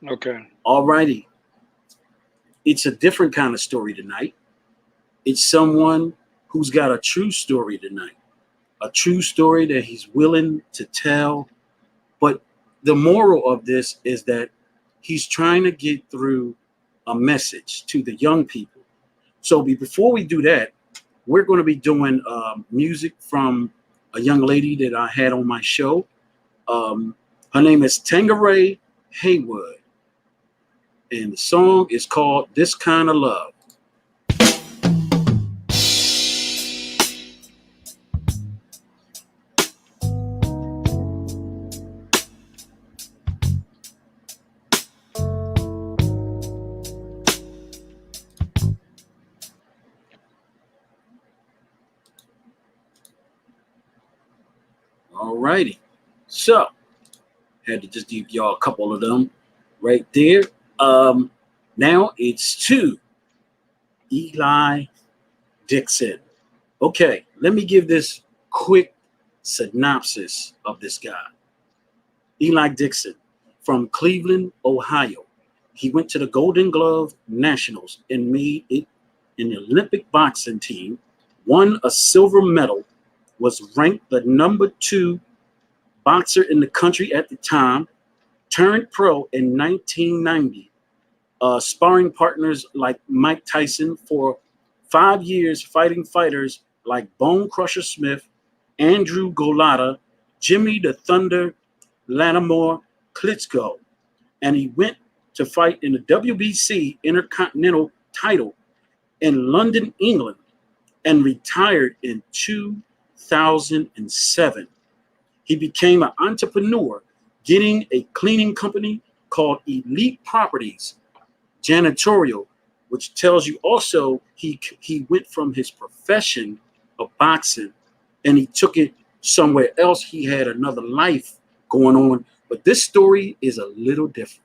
Okay. All righty. It's a different kind of story tonight. It's someone who's got a true story tonight, a true story that he's willing to tell. But the moral of this is that he's trying to get through a message to the young people. So before we do that, we're going to be doing music from a young lady that I had on my show. Um, Her name is Tangeray Haywood, and the song is called "This Kind of Love." All righty. So, had to just give y'all a couple of them right there. Um, Now it's to Eli Dixon. Okay, let me give this quick synopsis of this guy. Eli Dixon from Cleveland, Ohio. He went to the Golden Glove Nationals and made it in the Olympic boxing team, won a silver medal, was ranked the number 2 boxer in the country at the time, turned pro in 1990. Sparring partners like Mike Tyson for 5 years, fighting fighters like Bone Crusher Smith, Andrew Golota, Jimmy the Thunder Lattimore Klitschko, and he went to fight in the WBC Intercontinental title in London, England, and retired in 2007. He became an entrepreneur, getting a cleaning company called Elite Properties Janitorial, which tells you also he went from his profession of boxing and he took it somewhere else. He had another life going on, but this story is a little different.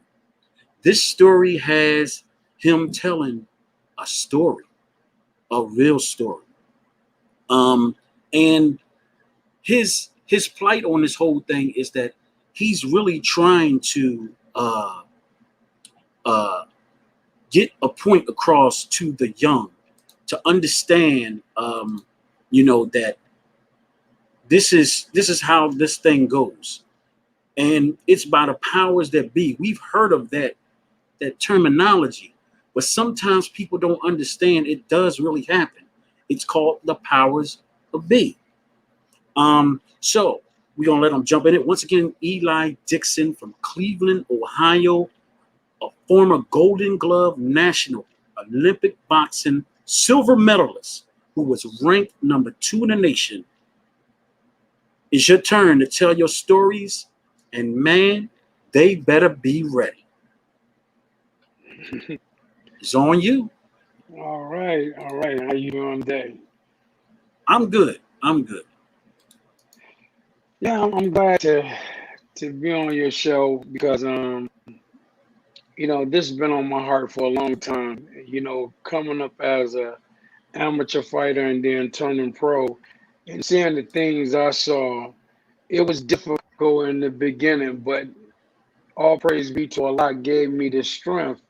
This story has him telling a story, a real story. And his plight on this whole thing is that he's really trying to uh, get a point across to the young to understand, that this is how this thing goes, and it's by the powers that be. We've heard of that terminology, but sometimes people don't understand it does really happen. It's called the powers of be. So we're gonna let them jump in it. Once again, Eli Dixon from Cleveland, Ohio, a former Golden Glove National Olympic boxing silver medalist who was ranked number 2 in the nation. It's your turn to tell your stories, and man, they better be ready. It's on you. All right. All right. How you doing today? I'm good. I'm good. Yeah, I'm glad to be on your show because this has been on my heart for a long time. Coming up as a amateur fighter and then turning pro and seeing the things I saw, it was difficult in the beginning, but all praise be to Allah gave me the strength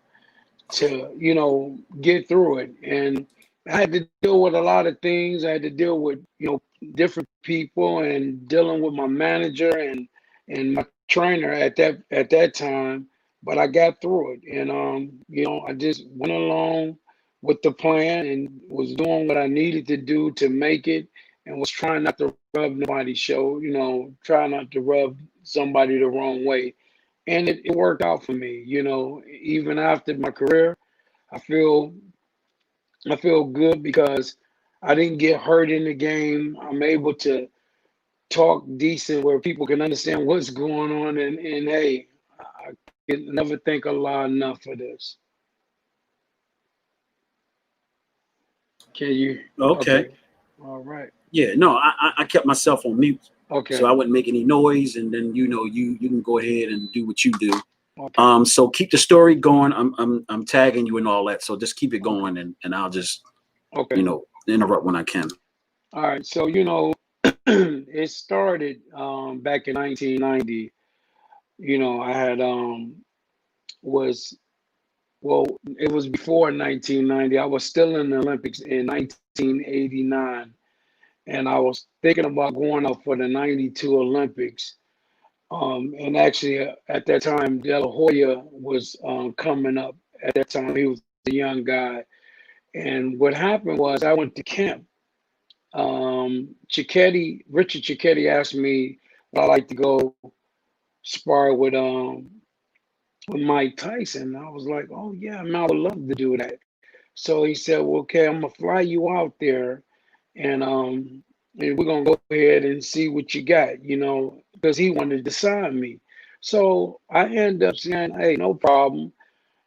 to, get through it. And I had to deal with a lot of things. I had to deal with, different people and dealing with my manager and my trainer at that time. But I got through it. And I just went along with the plan and was doing what I needed to do to make it and was trying not to rub nobody's show, try not to rub somebody the wrong way. And it worked out for me, even after my career. I feel I feel good because I didn't get hurt in the game. I'm able to talk decent where people can understand what's going on. And hey, I can never thank Allah enough for this. Can you? Okay. Okay. All right. Yeah. No, I kept myself on mute, so I Okay. wouldn't make any noise, and then you can go ahead and do what you do. Okay. So keep the story going. I'm tagging you and all that. So just keep it Okay. going, and I'll just Okay. interrupt when I can. All right. So, it started back in 1990. I had was, well, it was before 1990. I was still in the Olympics in 1989, and I was thinking about going up for the 92 Olympics. And actually, at that time, De La Hoya was coming up. At that time, he was a young guy. And what happened was I went to camp. Richard Cicchetti asked me would I like to go spar with Mike Tyson. I was like, oh yeah, man, I would love to do that. So he said, well, okay, I'm gonna fly you out there, and we're gonna go ahead and see what you got, because he wanted to sign me. So I ended up saying, hey, no problem.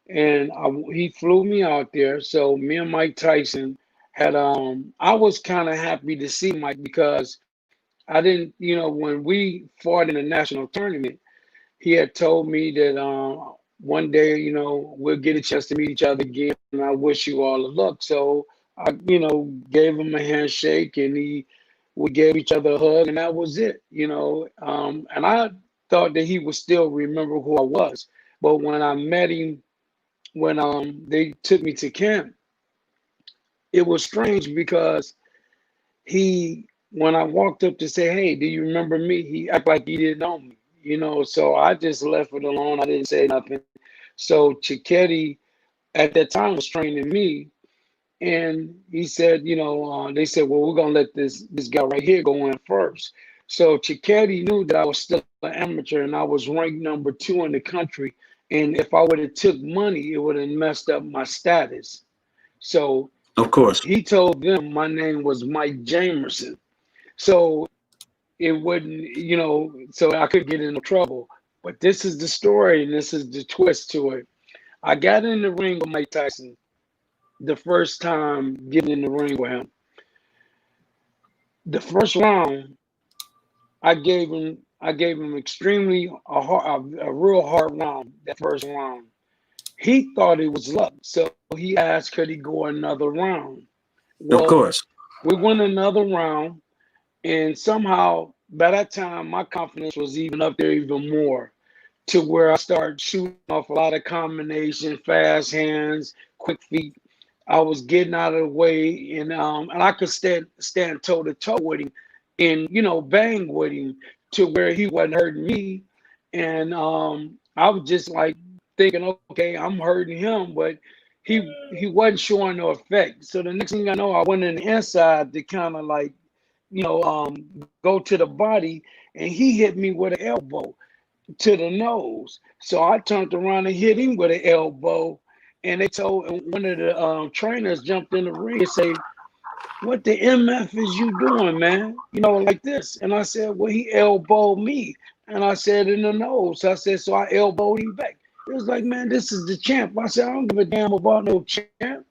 And he flew me out there. So me and Mike Tyson had I was kind of happy to see Mike because I didn't, when we fought in the national tournament, he had told me that one day, we'll get a chance to meet each other again, and I wish you all the luck. So I, gave him a handshake, and we gave each other a hug, and that was it, And I thought that he would still remember who I was, but when I met him, when they took me to camp, it was strange because when I walked up to say, hey, do you remember me? He acted like he didn't know me, so I just left it alone. I didn't say nothing. So Cicchetti at that time was training me, and he said, they said, well, we're gonna let this guy right here go in first. So Cicchetti knew that I was still an amateur and I was ranked number 2 in the country. And if I would have took money, it would have messed up my status. So Of course. he told them my name was Mike Jamerson. So it wouldn't, so I could get into trouble. But this is the story and this is the twist to it. I got in the ring with Mike Tyson the first time getting in the ring with him. The first round, I gave him extremely a real hard round. That first round, he thought it was luck, so he asked, could he go another round? Of Well, course. we went another round, and somehow by that time my confidence was even up there even more, to where I started shooting off a lot of combinations, fast hands, quick feet. I was getting out of the way, and I could stand toe to toe with him, and bang with him to where he wasn't hurting me, and I was just like thinking, okay, I'm hurting him, but he wasn't showing no effect. So the next thing I know, I went in the inside to kind of like go to the body, and he hit me with an elbow to the nose. So I turned around and hit him with an elbow. And they told, and one of the trainers jumped in the ring and say, what the MF is you doing, man? Like this. And I said, well, he elbowed me. And I said, in the nose. I said, so I elbowed him back. It was like, man, this is the champ. I said, I don't give a damn about no champ.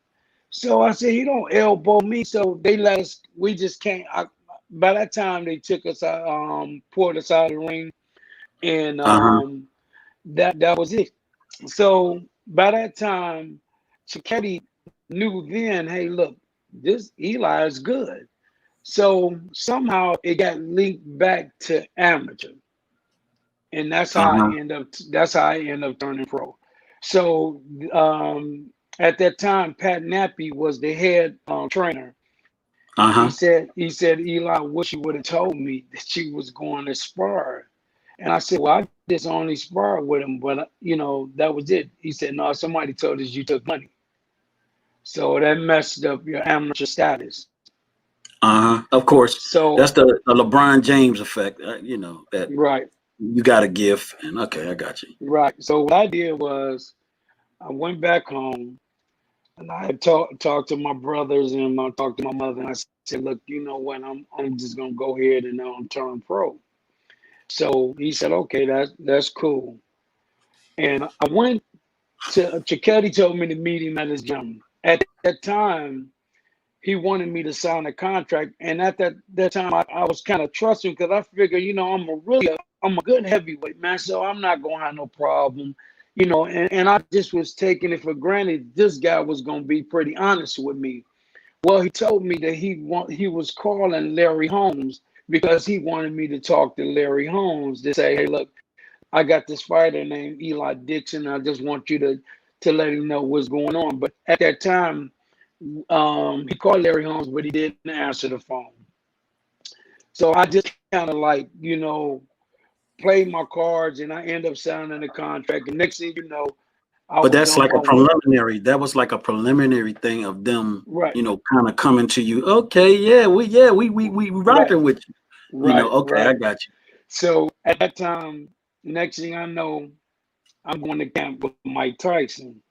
So I said, he don't elbow me. So they let us, we just can't. By that time, they took us out, pulled us out of the ring. And that was it. So by that time, Cicchetti knew then, hey, look, this Eli is good. So somehow it got linked back to amateur. And that's how I end up turning pro. So at that time, Pat Nappy was the head trainer. He said, Eli, I wish you would have told me that you was going to spar. And I said, well, I just only sparred with him, but that was it. He said, no, somebody told us you took money. So that messed up your amateur status. Of course. So that's the LeBron James effect, that right. you got a gift. And okay, I got you. Right. So what I did was I went back home and I talked to my brothers and I talked to my mother, and I said, look, you know what, I'm just gonna go ahead and turn pro. So he said, okay, that's cool. And I went to Cicchetti told me to meet him at his gym. At that time, he wanted me to sign a contract. And at that time, I was kind of trusting because I figured, I'm a good heavyweight, man. So I'm not going to have no problem, and I just was taking it for granted. This guy was going to be pretty honest with me. Well, he told me that he was calling Larry Holmes because he wanted me to talk to Larry Holmes to say, hey, look, I got this fighter named Eli Dixon. I just want you to let him know what's going on. But at that time, he called Larry Holmes, but he didn't answer the phone. So I just kind of like, played my cards, and I end up signing a contract. And next thing you know, I But was that's on like a my way. preliminary. That was like a preliminary thing of them, Right, kind of coming to you. Okay, we right, rocking with you. right, Okay, I right. got you. So at that time, next thing I know, I'm going to camp with Mike Tyson.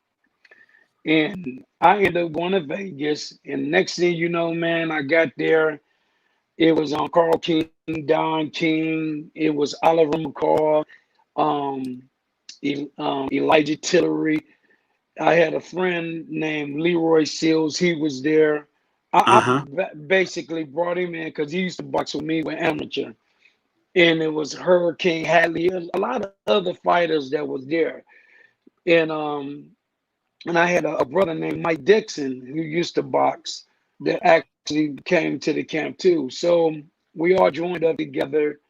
And I ended up going to Vegas. And next thing you know, man, I got there. It was on Carl King, Don King. It was Oliver McCall, um, Elijah Tillery. I had a friend named Leroy Seals. He was there. I Uh-huh. basically brought him in because he used to box with me with amateur. And it was Hurricane Hadley, a lot of other fighters that was there. And I had a brother named Mike Dixon who used to box that actually came to the camp too. So we all joined up together.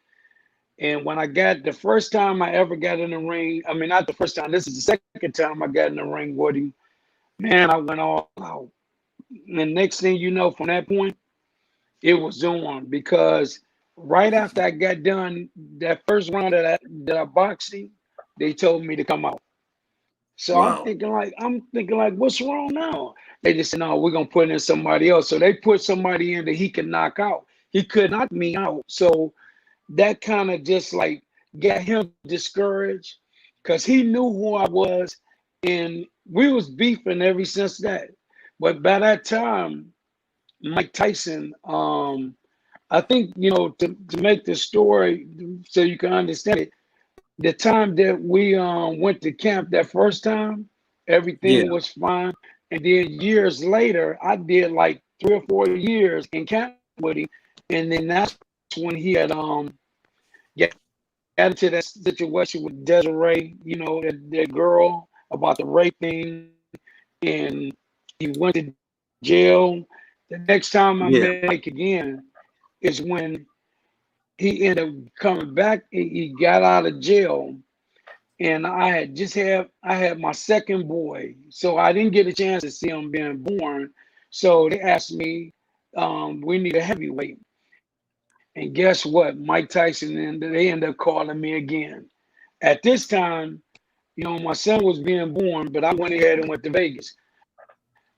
And when I got the first time I ever got in the ring, I mean, not the first time, this is the second time I got in the ring with him, man, I went all out. And next thing you know, from that point, it was on because right after I got done that first round that I boxed him, they told me to come out. So Wow. I'm thinking like, what's wrong now? They just said, no, we're gonna put in somebody else. So they put somebody in that he could knock out. He could knock me out. So that kind of just like got him discouraged because he knew who I was, and we was beefing ever since that. But by that time, Mike Tyson, I think to make the story so you can understand it, the time that we went to camp that first time, Yeah. everything was fine. And then years later, I did like 3 or 4 years in camp with him, and then that's when he had got into that situation with Desiree, that girl about the rape thing, and he went to jail. The next time I Yeah. met Mike again is when he ended up coming back. He got out of jail, and I had my second boy, so I didn't get a chance to see him being born. So they asked me, we need a heavyweight, and guess what? Mike Tyson, and they ended up calling me again. At this time, my son was being born, but I went ahead and went to Vegas.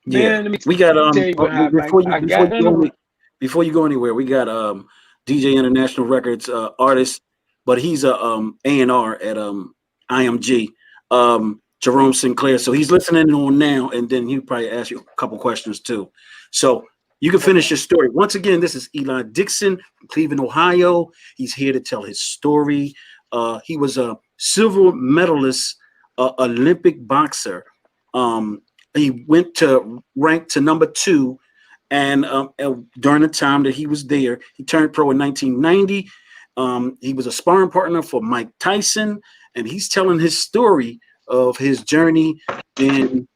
Yeah. Man, let me We got tell you what happened. before you I got in the ring. before you go anywhere, we got DJ International Records artist, but he's a A&R at IMG. Jerome Sinclair. So he's listening on now, and then he'll probably ask you a couple questions too. So you can finish Okay. your story. Once again, this is Eli Dixon from Cleveland, Ohio. He's here to tell his story. He was a silver medalist, Olympic boxer. He went to rank to number 2, and during the time that he was there, he turned pro in 1990. He was a sparring partner for Mike Tyson, and he's telling his story of his journey. And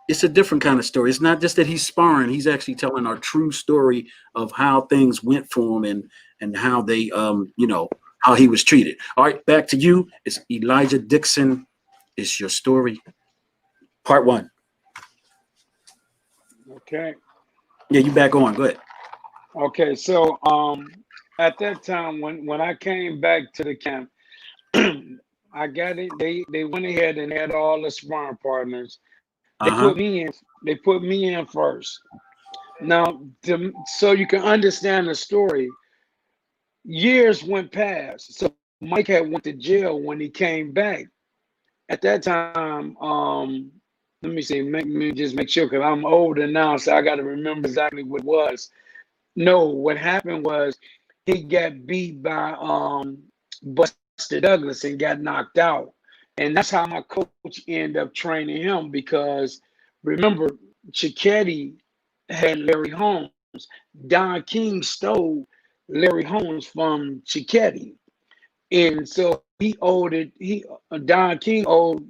it's a different kind of story. It's not just that he's sparring; he's actually telling our true story of how things went for him and how they, how he was treated. All right, back to you. It's Elijah Dixon. It's your story, part 1. Okay. Yeah, you back on. Go ahead. Okay. So at that time when I came back to the camp, I got it. They went ahead and had all the sparring partners. They Uh put huh. me in. They put me in first. Now, so you can understand the story. Years went past. So Mike had went to jail when he came back. At that time, let me see. Make me just make sure because I'm older now, so I got to remember exactly what it was. No, what happened was he got beat by Buster Douglas and got knocked out. And that's how my coach ended up training him because remember, Cicchetti had Larry Holmes. Don King stole Larry Holmes from Cicchetti. And so he owed it, Don King owed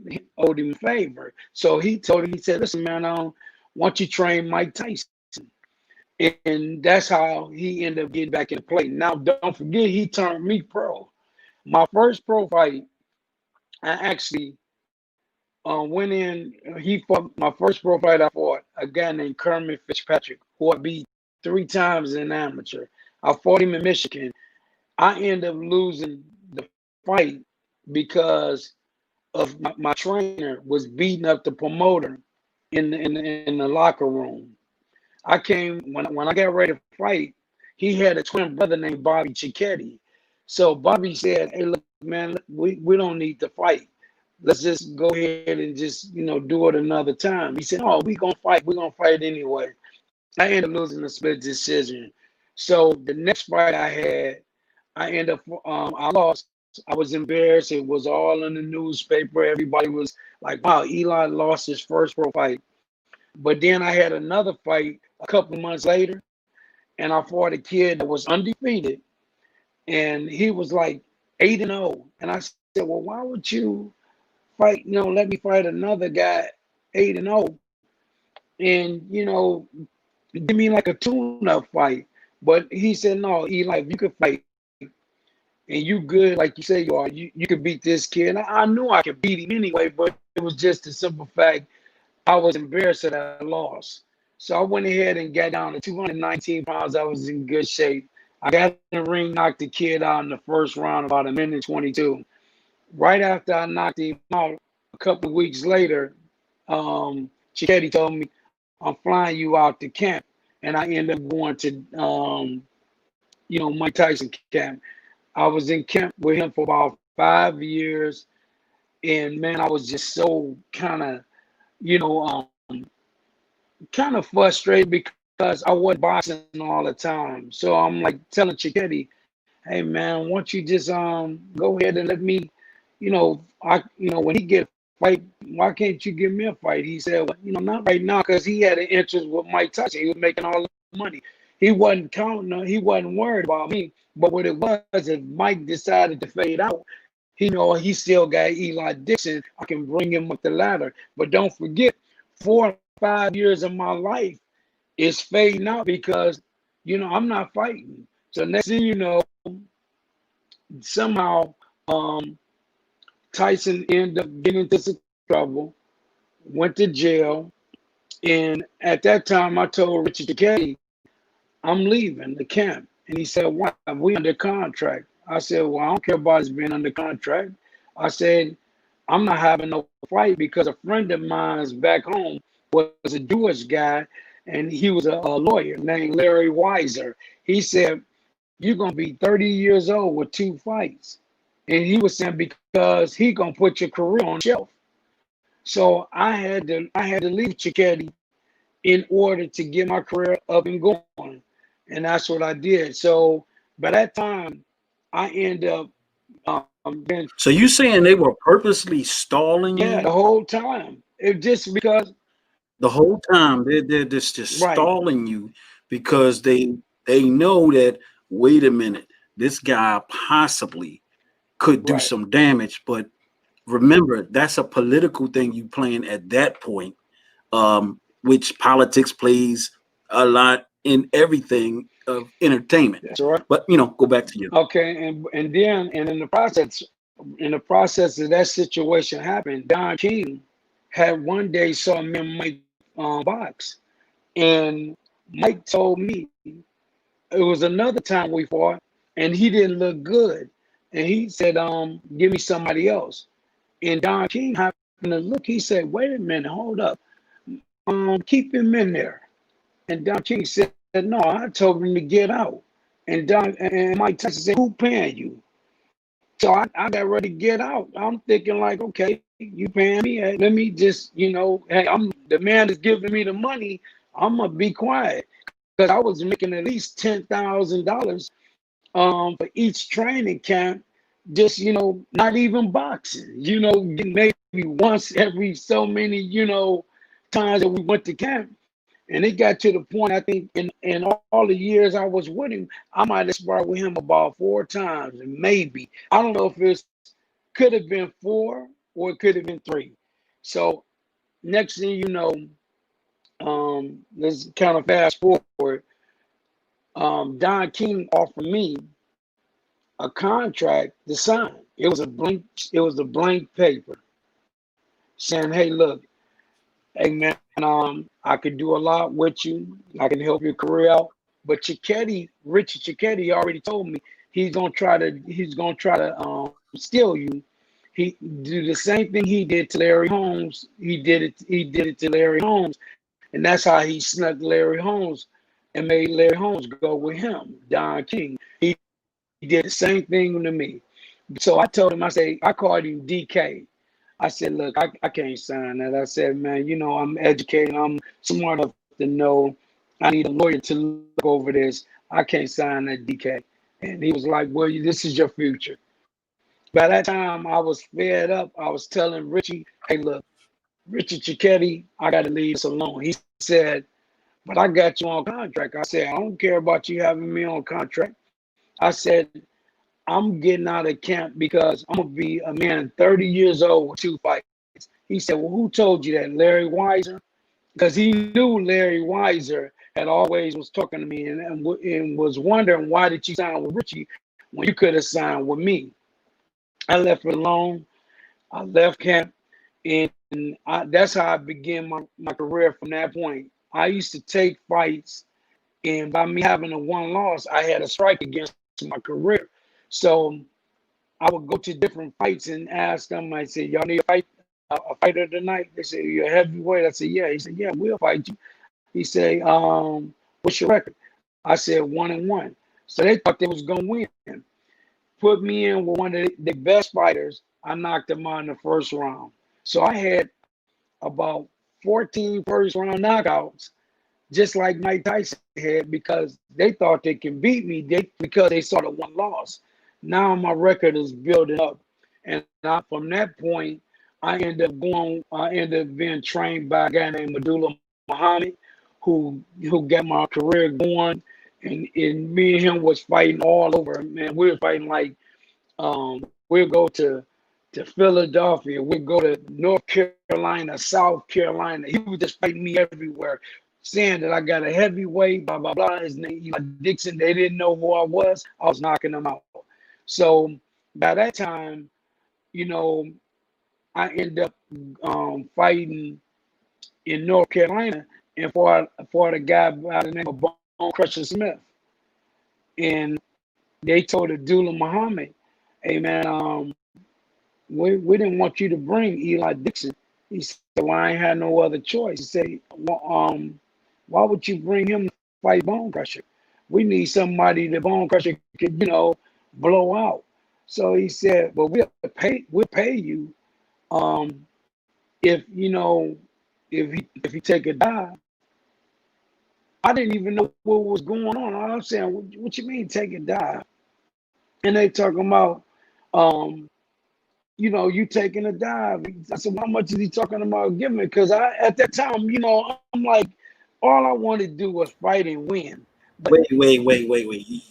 him a favor. So he told him, he said, listen, man, why don't you train Mike Tyson? And that's how he ended up getting back in play. Now, don't forget, he turned me pro. My first pro fight I actually went in. He fought my first pro fight. I fought a guy named Kermit Fitzpatrick, who I beat 3 times in amateur. I fought him in Michigan. I ended up losing the fight because of my trainer was beating up the promoter in the locker room. I came when I got ready to fight. He had a twin brother named Bobby Cicchetti. So Bobby said, "Hey, look, man, we don't need to fight. Let's just go ahead and just do it another time." He said, "Oh, we gonna fight. We're gonna fight anyway." I ended up losing a split decision. So the next fight I had, I ended up I lost. I was embarrassed. It was all in the newspaper. Everybody was like, "Wow, Eli lost his first pro fight." But then I had another fight a couple months later, and I fought a kid that was undefeated, and he was like 8-0. And I said, "Well, why would you fight? Let me fight another guy 8-0, and give me like a tune-up fight." But he said, "No, Eli, if you could fight and you good like you say you are, you could beat this kid." And I knew I could beat him anyway, but it was just the simple fact I was embarrassed that I lost. So I went ahead and got down to 219 pounds. I was in good shape. I got in the ring, knocked the kid out in the first round, about a minute 22. Right after I knocked him out, a couple of weeks later, Cicchetti told me, "I'm flying you out to camp." And I ended up going to, Mike Tyson camp. I was in camp with him for about 5 years. And man, I was just so you know, frustrated because I wasn't boxing all the time. So I'm like telling Cicchetti, "Hey man, why don't you just go ahead and let me, when he get a fight, why can't you give me a fight?" He said, "Well, not right now," because he had an interest with Mike Tyson. He was making all the money. He wasn't counting. He wasn't worried about me. But what it was, if Mike decided to fade out, he still got Eli Dixon. I can bring him up the ladder. But don't forget, 4 or 5 years of my life is fading out because, I'm not fighting. So next thing you know, somehow Tyson ended up getting into some trouble, went to jail. And at that time, I told Richard Decay, "I'm leaving the camp." And he said, "Why? We under contract." I said, "Well, I don't care about us being under contract." I said, "I'm not having no fight because a friend of mine's back home was a Jewish guy, and he was a lawyer named Larry Weiser. He said, you're going to be 30 years old with 2 fights." And he was saying because he going to put your career on shelf. So I had to leave Cicchetti in order to get my career up and going. And that's what I did. So by that time, I ended up being, So you saying they were purposely stalling yeah, the you whole time. It just because, the whole time? They're just right, stalling you because they know that, wait a minute, this guy possibly could do right. some damage. But remember, that's a political thing you playing at that point, which politics plays a lot in everything of entertainment. That's right. But go back to you. Okay, and then and in the process of that situation happened, Don King had one day saw me and Mike box, and Mike told me it was another time we fought, and he didn't look good, and he said, "Give me somebody else." And Don King happened to look. He said, "Wait a minute, hold up, keep him in there." And Don King said, "No, I told him to get out." And Mike Tyson said, "Who paying you?" So I got ready to get out. I'm thinking like, okay, you paying me? Hey, let me just, hey, I'm the man that's giving me the money. I'm gonna be quiet because I was making at least $10,000 for each training camp. Just not even boxing. Maybe once every so many times that we went to camp. And it got to the point, I think, in all the years I was with him, I might have sparred with him about 4 times, and maybe. I don't know if it could have been 4 or it could have been 3. So next thing you know, let's kind of fast forward. Don King offered me a contract to sign. It was a blank paper saying, "Hey, look, hey man, I could do a lot with you. I can help your career out. But Richard Cicchetti already told me he's gonna try to steal you. He do the same thing he did to Larry Holmes. He did it to Larry Holmes, and that's how he snuck Larry Holmes and made Larry Holmes go with him, Don King. He did the same thing to me. So I told him, I called him DK. I said, look, I can't sign that. I said, man, I'm educated. I'm smart enough to know I need a lawyer to look over this. I can't sign that, DK. And he was like, well, this is your future. By that time, I was fed up. I was telling Richie, hey, look, Richard Cicchetti, I got to leave this alone. He said, but I got you on contract. I said, I don't care about you having me on contract. I said, I'm getting out of camp because I'm going to be a man 30 years old with 2 fights. He said, well, who told you that? Larry Weiser? Because he knew Larry Weiser had always was talking to me and was wondering, why did you sign with Richie when you could have signed with me? I left it alone. I left camp. And that's how I began my career from that point. I used to take fights, and by me having a one loss, I had a strike against my career. So I would go to different fights and ask them. I said, y'all need a fighter tonight? They said, you're a heavyweight. I said, yeah. He said, yeah, we'll fight you. He said, what's your record? I said, 1-1. So they thought they was going to win. Put me in with one of the best fighters. I knocked him out in the first round. So I had about 14 first-round knockouts, just like Mike Tyson had, because they thought they can beat me because they saw the one loss. Now my record is building up. And from that point, I ended up being trained by a guy named Abdullah Muhammad, who got my career going. And me and him was fighting all over. Man, we were fighting like, we'll go to Philadelphia, we'll go to North Carolina, South Carolina. He was just fighting me everywhere, saying that I got a heavyweight, blah, blah, blah. His name, Eli Dixon. They didn't know who I was. I was knocking them out. So by that time, I ended up fighting in North Carolina and for the guy by the name of Bone Crusher Smith. And they told Abdullah Muhammad, hey, man, we didn't want you to bring Eli Dixon. He said, well, I ain't had no other choice. He said, well, why would you bring him to fight Bone Crusher? We need somebody that Bone Crusher could, blow out. So he said, well, we'll pay you if he take a dive. I didn't even know what was going on. I'm saying, what you mean take a dive? And they talking about you taking a dive. I said, well, how much is he talking about giving me? Because at that time, I'm like, all I wanted to do was fight and win. But Wait.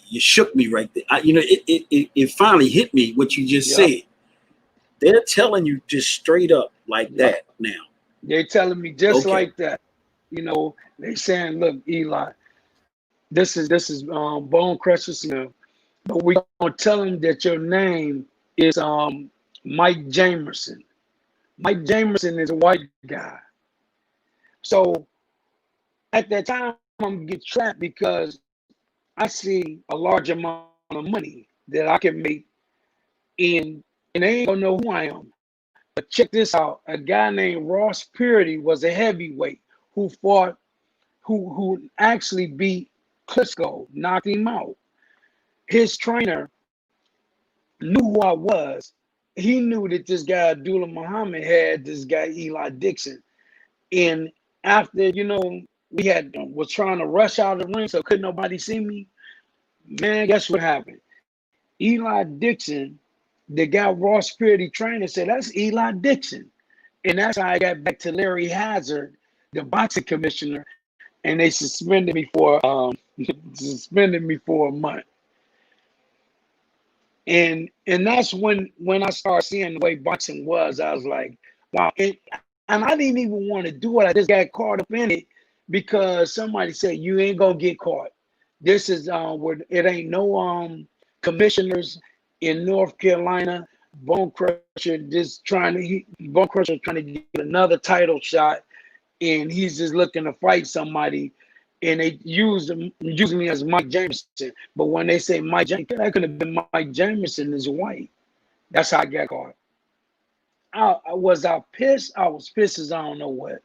You shook me right there. It finally hit me what you just said. They're telling you just straight up like that now. They're telling me just like that. They saying, look, Eli, this is Bone Crusher Smith, but we gonna tell him that your name is Mike Jamerson. Mike Jamerson is a white guy. So at that time, I'm gonna get trapped because I see a large amount of money that I can make, and they ain't gonna know who I am. But check this out: a guy named Ross Purity was a heavyweight who actually beat Klitschko, knocked him out. His trainer knew who I was. He knew that this guy Abdullah Muhammad had this guy Eli Dixon, and after we was trying to rush out of the ring so couldn't nobody see me. Man, guess what happened? Eli Dixon, the guy Ross Purity trainer, said that's Eli Dixon, and that's how I got back to Larry Hazard, the boxing commissioner, and they suspended me for a month. And that's when I started seeing the way boxing was. I was like, wow. And I didn't even want to do it. I just got caught up in it because somebody said, you ain't gonna get caught. This is where it ain't no commissioners in North Carolina. Bone Crusher Bone Crusher trying to get another title shot, and he's just looking to fight somebody, and they using me as Mike Jamerson. But when they say Mike Jamerson, that could have been Mike Jamerson is white. That's how I got caught. I pissed. I was pissed as I don't know what.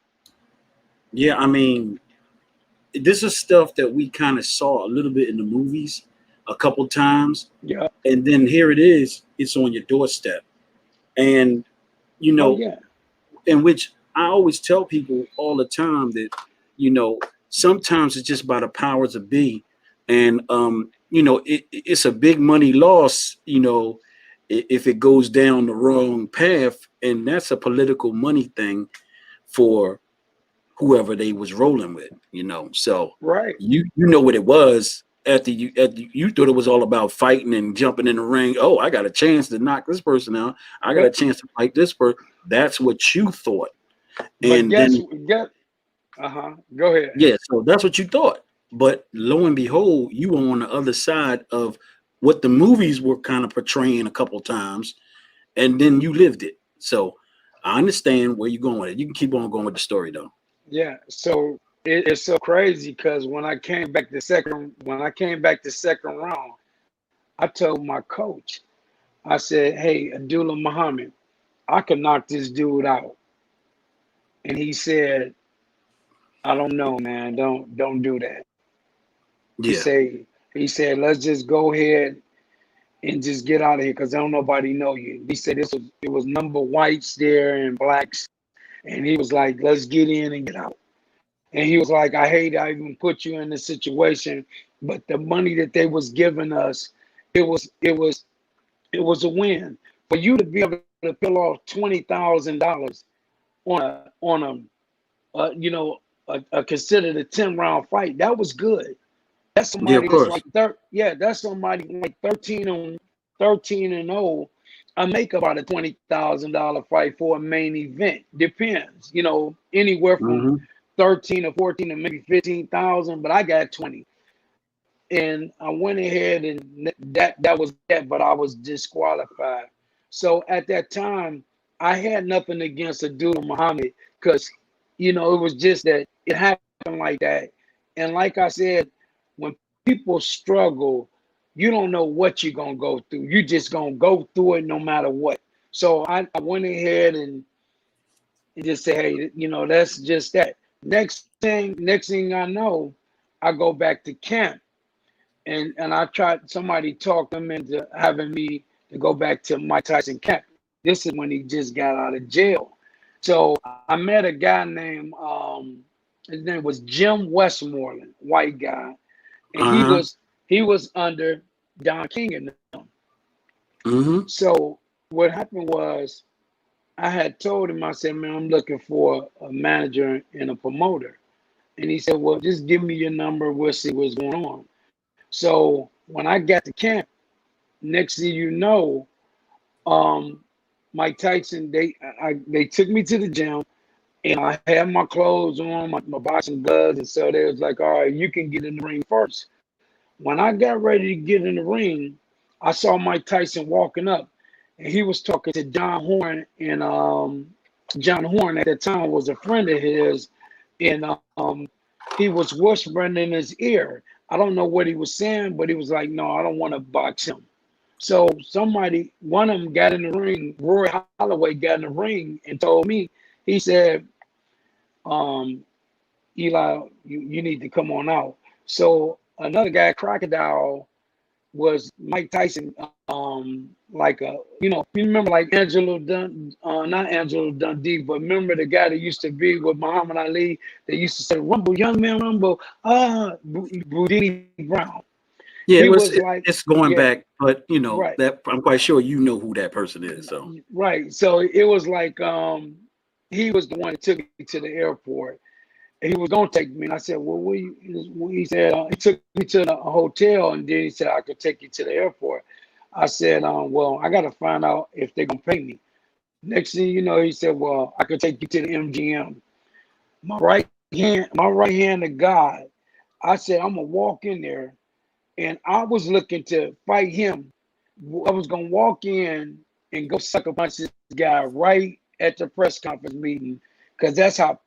Yeah, I mean, this is stuff that we kind of saw a little bit in the movies a couple times. Yeah. And then here it is, it's on your doorstep. And, you know, yeah. in which I always tell people all the time that, sometimes it's just by the powers of be. And, it's a big money loss, if it goes down the wrong path. And that's a political money thing for whoever they was rolling with, So right. You know what it was after you thought it was all about fighting and jumping in the ring. Oh, I got a chance to knock this person out. I got a chance to fight this person. That's what you thought. And Go ahead. Yeah, so that's what you thought. But lo and behold, you were on the other side of what the movies were kind of portraying a couple times, and then you lived it. So I understand where you're going with it. You can keep on going with the story though. Yeah, so it's so crazy because when I came back the second round, I told my coach, I said, "Hey, Abdullah Muhammad, I can knock this dude out." And he said, "I don't know, man. Don't do that." Yeah. He said, "Let's just go ahead and just get out of here because don't nobody know you." He said it was number whites there and blacks, and he was like, "Let's get in and get out." And he was like, "I hate I even put you in this situation, but the money that they was giving us, it was a win for you to be able to fill off $20,000 on a considered a 10-round fight. That was good. That's Yeah, of somebody that's course. like that's somebody like 13-0. I make about a $20,000 fight for a main event. Depends, anywhere from Mm-hmm. 13 or 14 or maybe 15,000, but I got 20. And I went ahead and that was that, but I was disqualified. So at that time, I had nothing against Abdullah Muhammad because, it was just that it happened like that. And like I said, when people struggle, you don't know what you're going to go through. You just going to go through it no matter what. So I went ahead and just say, hey, that's just that. Next thing I know, I go back to camp. And I tried, somebody talked him into having me to go back to Mike Tyson camp. This is when he just got out of jail. So I met a guy named, his name was Jim Westmoreland, white guy. And Uh-huh. he was under Don King and them. Mm-hmm. So what happened was I had told him, I said, man, I'm looking for a manager and a promoter. And he said, well, just give me your number. We'll see what's going on. So when I got to camp, next thing you know, Mike Tyson, they took me to the gym and I had my clothes on, my boxing gloves, and so they was like, all right, you can get in the ring first. When I got ready to get in the ring, I saw Mike Tyson walking up and he was talking to John Horn, and John Horn at that time was a friend of his, and he was whispering in his ear. I don't know what he was saying, but he was like, no, I don't want to box him. So one of them got in the ring, Roy Holloway got in the ring and told me, he said, Eli, you need to come on out. So another guy, Crocodile, was Mike Tyson, like you remember like Angelo not Angelo Dundee, but remember the guy that used to be with Muhammad Ali, that used to say, Rumble, young man, Rumble, Boudini Brown. Yeah, He was like, it's going yeah, back, but right, that I'm quite sure you know who that person is. So right. So it was like, he was the one that took me to the airport. And he was gonna take me, and I said, "Well, he said he took me to the hotel, and then he said I could take you to the airport." I said, "Well, I got to find out if they're gonna pay me." Next thing you know, he said, "Well, I could take you to the MGM." My right hand to God. I said, "I'm gonna walk in there," and I was looking to fight him. I was gonna walk in and go sucker punch this guy right at the press conference meeting, because that's how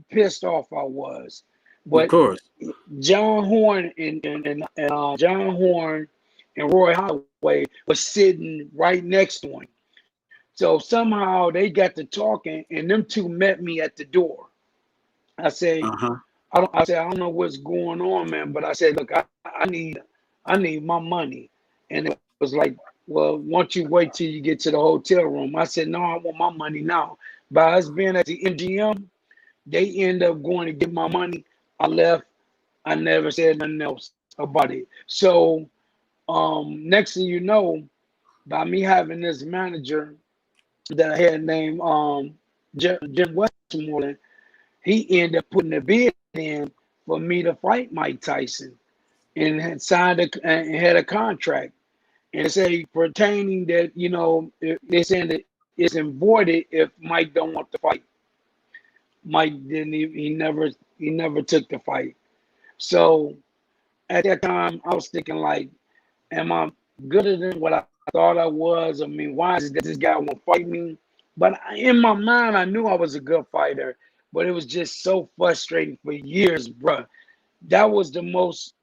pissed off I was. Of But course. John Horn and John Horn and Roy Holloway was sitting right next to him. So somehow they got to talking, and them two met me at the door. I say, Uh-huh. I said, I don't know what's going on, man, but I said, look, I need my money. And it was like, well, why don't you wait till you get to the hotel room? I said, no, I want my money now. By us being at the MGM, they end up going to get my money. I left. I never said nothing else about it. So next thing you know, by me having this manager that I had named Jim Westmoreland, he ended up putting a bid in for me to fight Mike Tyson, and had signed and had a contract. And it say pertaining that, they're saying that it's voided if Mike don't want to fight. Mike didn't even, he never took the fight. So at that time I was thinking like, am I gooder than what I thought I was? I mean, why is it that this guy won't fight me? But in my mind, I knew I was a good fighter, but it was just so frustrating for years, bruh. That was the most,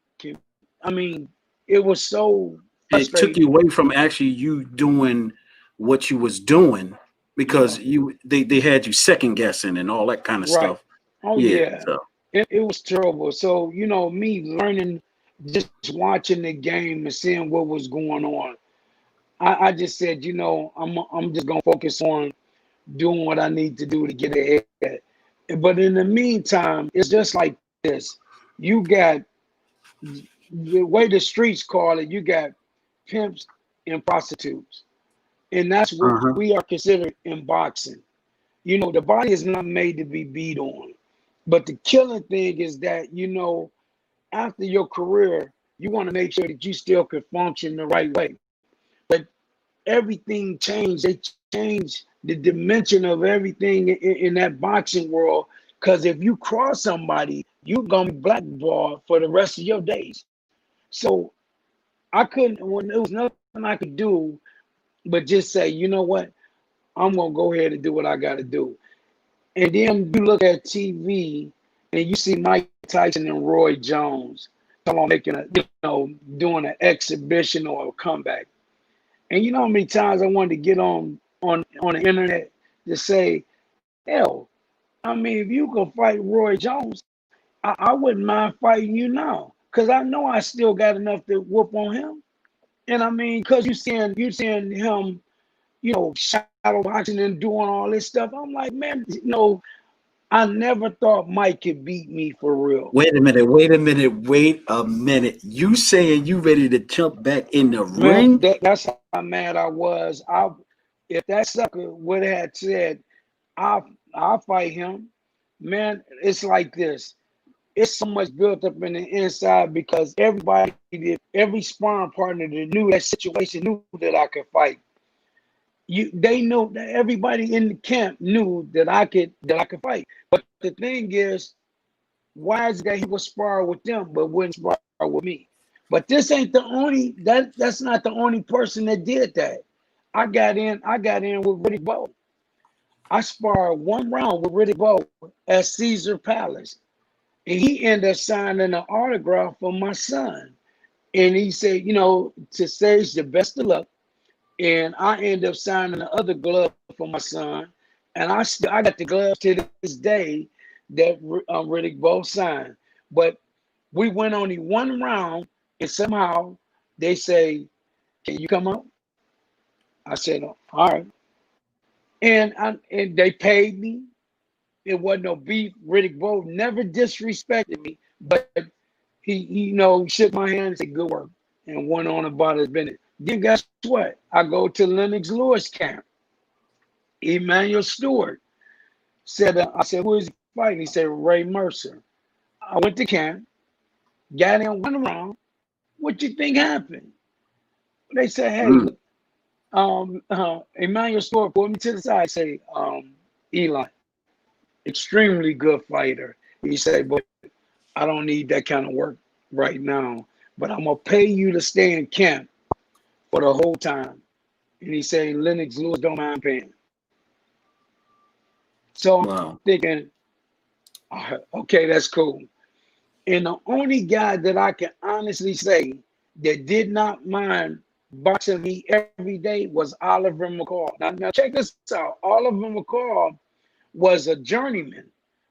I mean, it was so It took you frustrating. away from actually you doing what you was doing because Yeah, they had you second guessing and all that kind of right. stuff. Oh, Yeah. yeah. So It was terrible. So, me learning, just watching the game and seeing what was going on, I just said, I'm just going to focus on doing what I need to do to get ahead. But in the meantime, it's just like this. You got, the way the streets call it, you got pimps and prostitutes. And that's what uh-huh. we are considered in boxing. The body is not made to be beat on. But the killing thing is that, after your career, you want to make sure that you still can function the right way. But everything changed. They changed the dimension of everything in that boxing world. Because if you cross somebody, you're gonna be blackballed for the rest of your days. So I couldn't. When there was nothing I could do but just say, you know what, I'm gonna go ahead and do what I got to do. And then you look at TV and you see Mike Tyson and Roy Jones talking about making doing an exhibition or a comeback. And you know how many times I wanted to get on the internet to say, hell, I mean, if you could fight Roy Jones, I wouldn't mind fighting you now. Cause I know I still got enough to whoop on him. And I mean, cause you seeing him, shadow boxing and doing all this stuff. I'm like, man, I never thought Mike could beat me for real. Wait a minute, wait a minute, wait a minute. You saying you ready to jump back in the Man, ring? that's how mad I was. If that sucker would have said, I'll fight him, man, it's like this. It's so much built up in the inside because every sparring partner that knew that situation knew that I could fight. They know that everybody in the camp knew that I could fight. But the thing is, why is it that he would spar with them but wouldn't spar with me? But this ain't the only that's not the only person that did that. I got in with Riddick Bowe. I sparred one round with Riddick Bowe at Caesar Palace. And he ended up signing an autograph for my son. And he said, to Sage, the best of luck. And I ended up signing the other glove for my son. And I got the gloves to this day that Riddick Bowe signed. But we went only one round, and somehow they say, "Can you come out?" I said, "All right." And they paid me. It wasn't no beef. Riddick Bowe never disrespected me, but he shook my hand and said, "Good work," and went on about his business. Then guess what? I go to Lennox Lewis camp. Emmanuel Stewart said, I said, "Who is he fighting?" He said, "Ray Mercer." I went to camp, got in one round. What you think happened? They said, "Hey, Mm. look, Emmanuel Stewart pulled me to the side, say, Eli, extremely good fighter." He said, "But I don't need that kind of work right now. But I'm gonna pay you to stay in camp for the whole time. and he said Lennox Lewis don't mind paying. So I'm thinking, okay, that's cool. And the only guy that I can honestly say that did not mind boxing me every day was Oliver McCall. Now check this out. Oliver McCall was a journeyman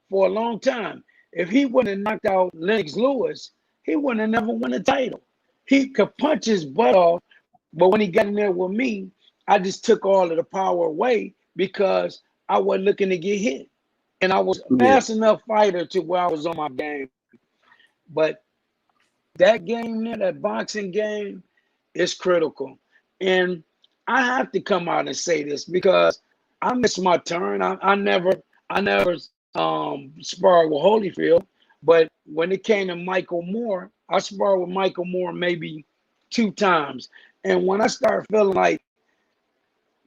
for a long time. If he wouldn't have knocked out Lennox Lewis, he wouldn't have never won a title. He could punch his butt off, but when he got in there with me, I just took all of the power away because I wasn't looking to get hit. And I was a fast enough fighter to where I was on my game. But that game there, that boxing game, is critical. And I have to come out and say this because I missed my turn. I never sparred with Holyfield, but when it came to Michael Moore, I sparred with Michael Moore maybe 2 times. And when I started feeling like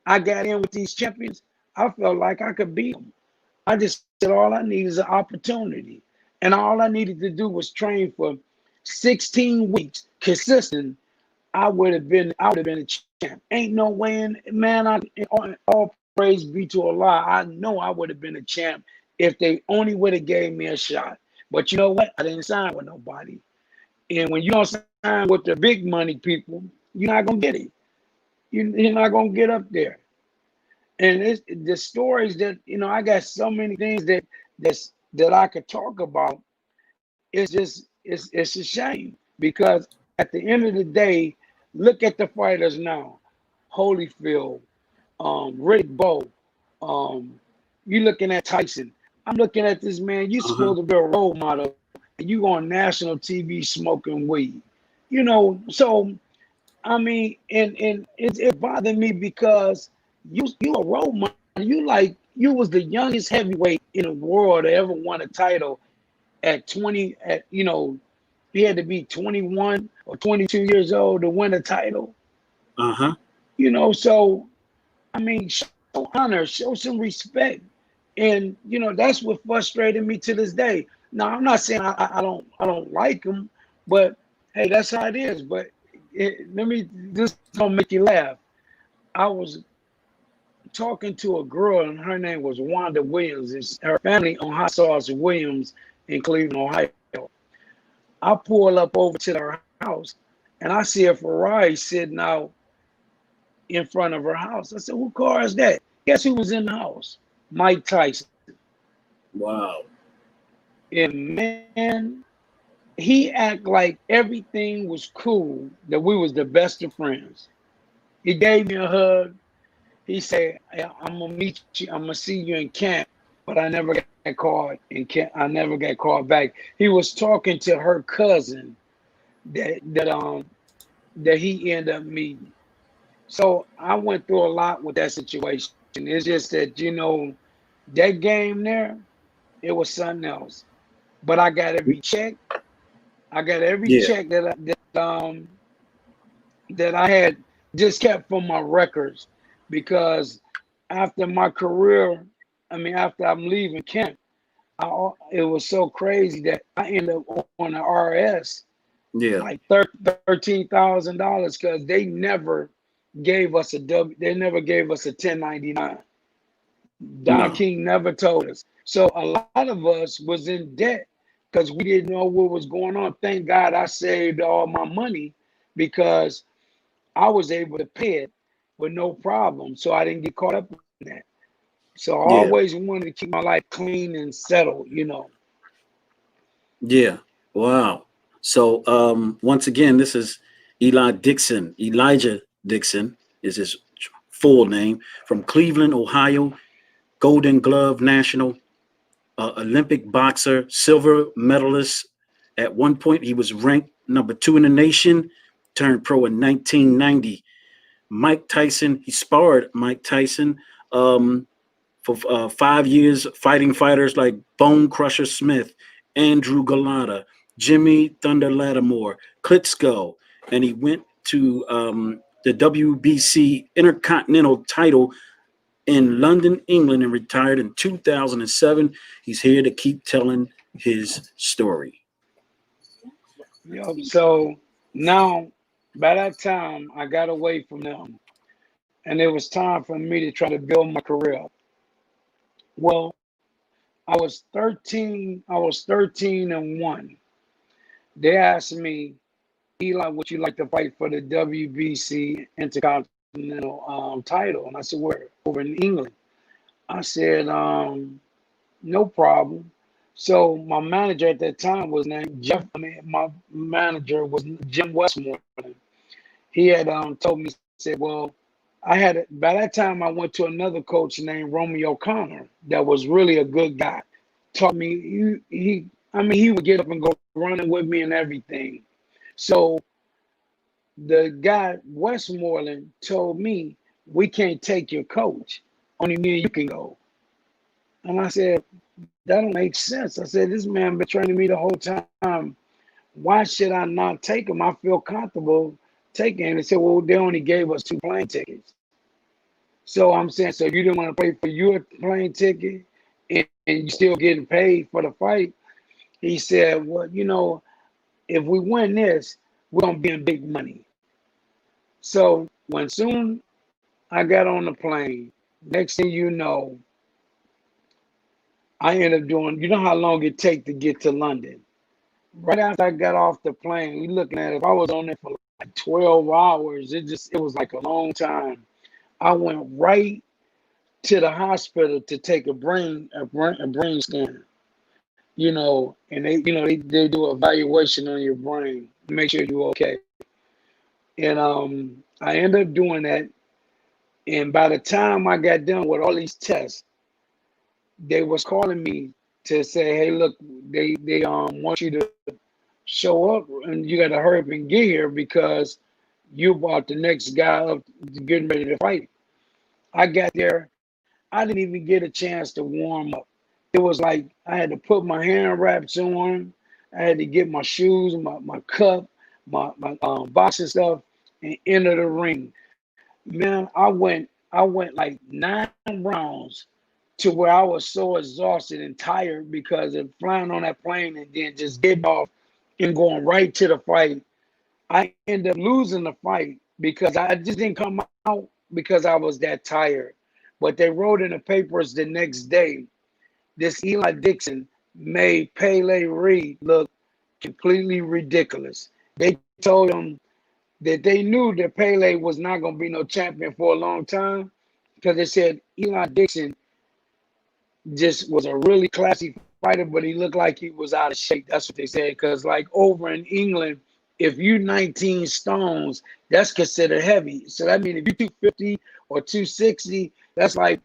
I got in with these champions, I felt like I could beat them. I just said all I need is an opportunity. And all I needed to do was train for 16 weeks consistent. I would have been a champ. Ain't no way in, man, all praise be to Allah. I know I would have been a champ if they only would have gave me a shot. But you know what? I didn't sign with nobody. And when you don't sign with the big money people, you're not going to get it. You're not going to get up there. And it's the stories that, I got so many things that I could talk about. It's just, it's a shame because at the end of the day, look at the fighters now. Holyfield, Riddick Bowe, you looking at Tyson. I'm looking at this man, you're supposed to be a role model, and you on national TV smoking weed. So, I mean, and it bothered me because you a role model. You was the youngest heavyweight in the world to ever won a title at 20, you had to be 21 or 22 years old to win a title. So, I mean, show honor, show some respect. And, that's what frustrated me to this day. Now, I'm not saying I don't like him, but hey, that's how it is. But this is going to make you laugh. I was talking to a girl, and her name was Wanda Williams. It's her family on Hot Sauce Williams in Cleveland, Ohio. I pull up over to her house, and I see a Ferrari sitting out in front of her house. I said, "Whose car is that?" Guess who was in the house? Mike Tyson. Wow. And man, he act like everything was cool, that we was the best of friends. He gave me a hug. He said, "I'm gonna meet you. I'm gonna see you in camp." But I never got called in camp. I never got called back. He was talking to her cousin that he ended up meeting. So I went through a lot with that situation. It's just that that game there, it was something else. But I got every check. I got every check that I had just kept from my records, because after my career, after I'm leaving camp, it was so crazy that I ended up on the RS, like $13,000, because they never gave us they never gave us a 1099. Don King never told us. So a lot of us was in debt because we didn't know what was going on. Thank God I saved all my money because I was able to pay it with no problem. So I didn't get caught up in that. So I always wanted to keep my life clean and settled, Yeah. Wow. So once again, this is Eli Dixon. Elijah Dixon is his full name, from Cleveland, Ohio. Golden Glove national, Olympic boxer, silver medalist. At one point, he was ranked number 2 in the nation, turned pro in 1990. Mike Tyson, he sparred Mike Tyson for 5 years, fighting fighters like Bone Crusher Smith, Andrew Galata, Jimmy Thunder Lattimore, Klitschko, and he went to the WBC Intercontinental title in London, England, and retired in 2007. He's here to keep telling his story. So now, by that time, I got away from them. and it was time for me to try to build my career. Well, I was 13. I was 13-1. They asked me, Eli, would you like to fight for the WBC Intercontinental title? And I said, where? Over in England. I said, no problem. So my manager at that time was named Jeff. I mean, my manager was Jim Westmore. He had told me, said, well, by that time I went to another coach named Romeo Connor that was really a good guy. Taught me, he would get up and go running with me and everything. So the guy, Westmoreland, told me, we can't take your coach. Only me and you can go. And I said, that don't make sense. I said, this man been training me the whole time. Why should I not take him? I feel comfortable taking him. They said, well, they only gave us 2 plane tickets. So I'm saying, so you didn't want to pay for your plane ticket and you still getting paid for the fight? He said, well, if we win this, we're going to be in big money. So when soon I got on the plane, next thing you know, I ended up doing, you know how long it takes to get to London? Right after I got off the plane, we looking at it, if I was on there for like 12 hours, it was like a long time. I went right to the hospital to take a brain scan, and they do evaluation on your brain to make sure you're okay. And I ended up doing that. And by the time I got done with all these tests, they was calling me to say, hey, look, they want you to show up and you got to hurry up and get here because you brought the next guy up getting ready to fight. I got there. I didn't even get a chance to warm up. It was like I had to put my hand wraps on. I had to get my shoes, my cup, my boxing stuff, and enter the ring. Man, I went like 9 rounds to where I was so exhausted and tired because of flying on that plane and then just getting off and going right to the fight. I ended up losing the fight because I just didn't come out because I was that tired. But they wrote in the papers the next day, this Eli Dixon made Pele Reed look completely ridiculous. They told him that they knew that Pele was not going to be no champion for a long time because they said Eli Dixon just was a really classy fighter, but he looked like he was out of shape. That's what they said. Because like over in England, if you 19 stones, that's considered heavy. So that means if you 250 or 260, that's like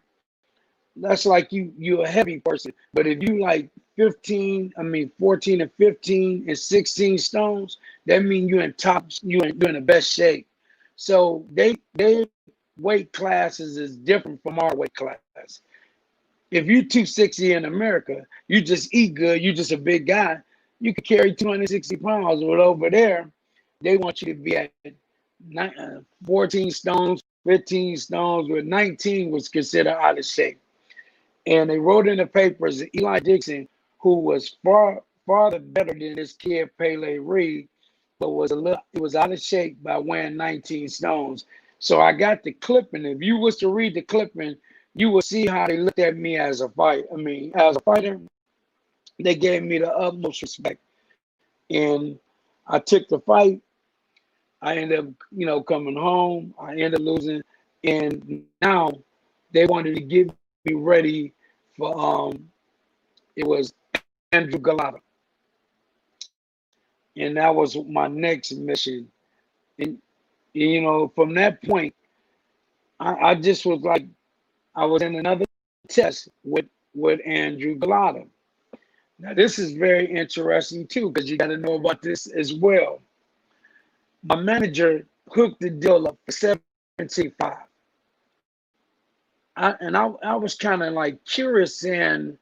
you're a heavy person. But if you like 14 and 15 and 16 stones, that means you're in the best shape. So they weight classes is different from our weight class. If you're 260 in America, you just eat good, you're just a big guy, you can carry 260 pounds. But over there, they want you to be at 14 stones, 15 stones, where 19 was considered out of shape. And they wrote in the papers that Eli Dixon, who was far better than this kid Pele Reed, but he was out of shape by weighing 19 stones. So I got the clipping. If you was to read the clipping, you will see how they looked at me as a fighter. As a fighter, they gave me the utmost respect. And I took the fight. I ended up, coming home. I ended up losing. And now they wanted to get me ready for it was Andrew Galata. And that was my next mission. And from that point, I just was like, I was in another test with Andrew Galata. Now this is very interesting too, because you got to know about this as well. My manager hooked the deal up for 17.5. I was kind of like curious and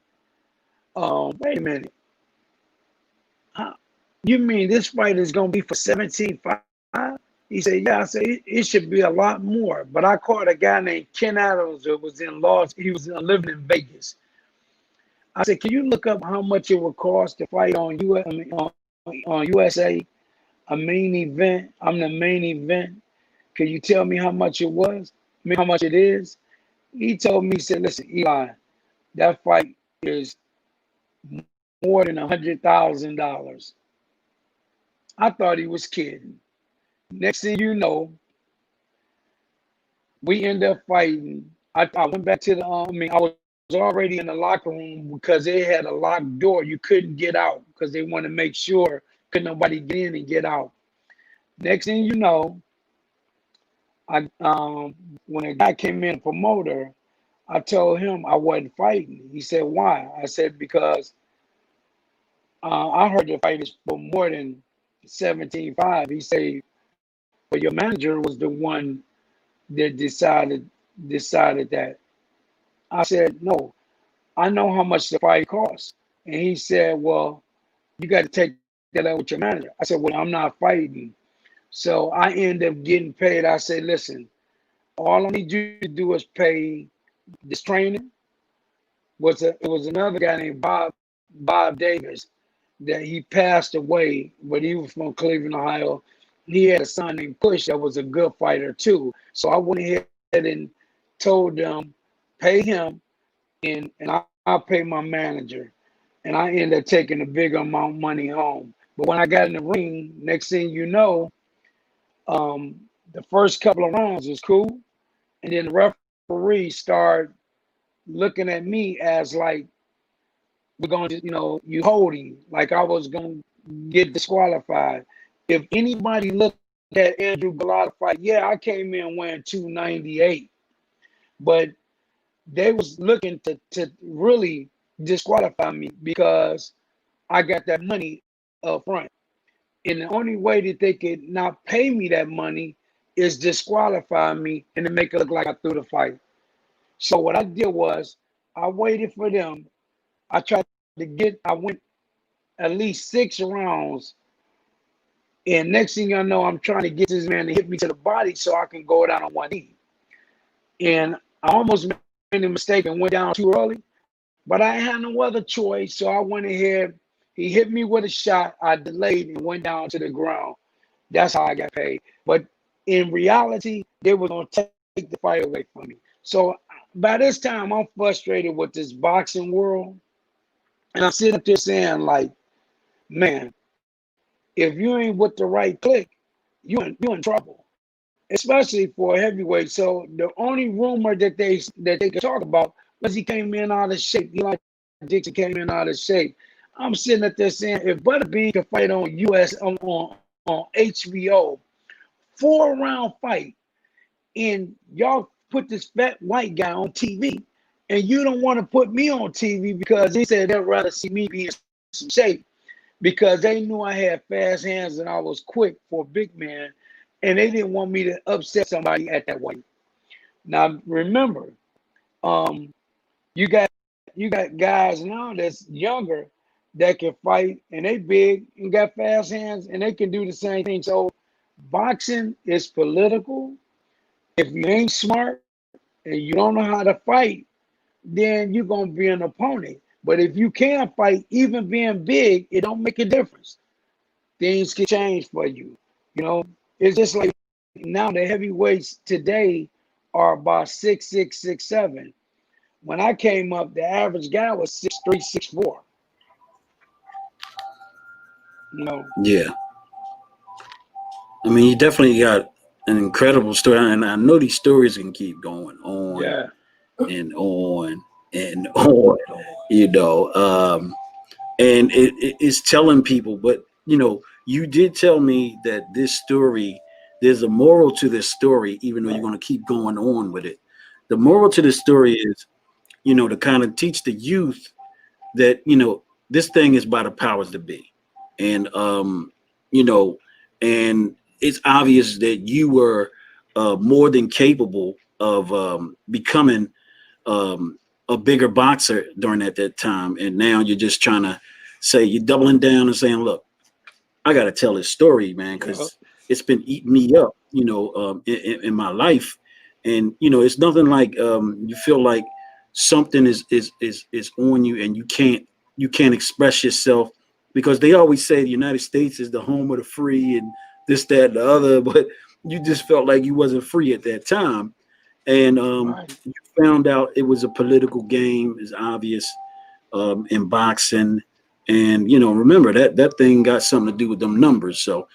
wait a minute. You mean this fight is going to be for 17.5? He said, yeah. I said, it should be a lot more. But I called a guy named Ken Adams who was he was living in Vegas. I said, can you look up how much it would cost to fight on USA, a main event? I'm the main event. Can you tell me how much it was? me how much it is. He told me, he said, listen, Eli, that fight is more than $100,000. I thought he was kidding. Next thing you know, we end up fighting. I went back to the, I was already in the locker room because they had a locked door. You couldn't get out because they wanted to make sure couldn't nobody get in and get out. Next thing you know, when a guy came in, a promoter, I told him I wasn't fighting. He said, why? I said, because I heard the fight is for more than 17.5. He said, but your manager was the one that decided that. I said, no, I know how much the fight costs. And he said, well, you got to take that out with your manager. I said, well, I'm not fighting. So I ended up getting paid. I said, listen, all I need you to do is pay this trainer. It was another guy named Bob Davis that he passed away, but he was from Cleveland, Ohio. He had a son named Push that was a good fighter too. So I went ahead and told them, pay him, and I'll pay my manager. And I ended up taking a bigger amount of money home. But when I got in the ring, next thing you know, the first couple of rounds was cool. And then the referee started looking at me as like, we're going to, you holding, like I was going to get disqualified. If anybody looked at Andrew Galata fight, yeah, I came in weighing 298. But they was looking to really disqualify me because I got that money up front. And the only way that they could not pay me that money is disqualify me and to make it look like I threw the fight. So what I did was I waited for them. I went at least 6 rounds. And next thing I know, I'm trying to get this man to hit me to the body so I can go down on one knee. And I almost made a mistake and went down too early, but I had no other choice. So I went ahead. He hit me with a shot. I delayed and went down to the ground. That's how I got paid. But in reality, they were going to take the fight away from me. So by this time, I'm frustrated with this boxing world. And I'm sitting up there saying, like, man, if you ain't with the right click, you in trouble, especially for a heavyweight. So the only rumor that they could talk about was he came in out of shape. Eli Dixon came in out of shape. I'm sitting up there saying, if Butterbean can fight on on HBO, 4-round fight, and y'all put this fat white guy on TV, and you don't want to put me on TV because they said they'd rather see me be in some shape because they knew I had fast hands and I was quick for a big man, and they didn't want me to upset somebody at that weight. Now remember, you got guys now that's younger that can fight and they big and got fast hands and they can do the same thing. So boxing is political. If you ain't smart and you don't know how to fight, then you're gonna be an opponent. But if you can fight, even being big, it don't make a difference. Things can change for you. It's just like now the heavyweights today are about 6'6", 6'7". When I came up, the average guy was 6'3", 6'4". Yeah. I mean, you definitely got an incredible story, and I know these stories can keep going on and on and on, and it's telling people. But you did tell me that this story, there's a moral to this story, even though you're going to keep going on with it. The moral to this story is, to kind of teach the youth that this thing is by the powers that be, and and it's obvious that you were more than capable of becoming a bigger boxer during that time. And now you're just trying to say, you're doubling down and saying, look, I got to tell this story, man, because it's been eating me up, in my life. And, it's nothing like you feel like something is on you and you can't express yourself, because they always say the United States is the home of the free and this, that, and the other, but you just felt like you wasn't free at that time. And Right. you found out it was a political game, is obvious, in boxing. And remember that thing got something to do with them numbers. So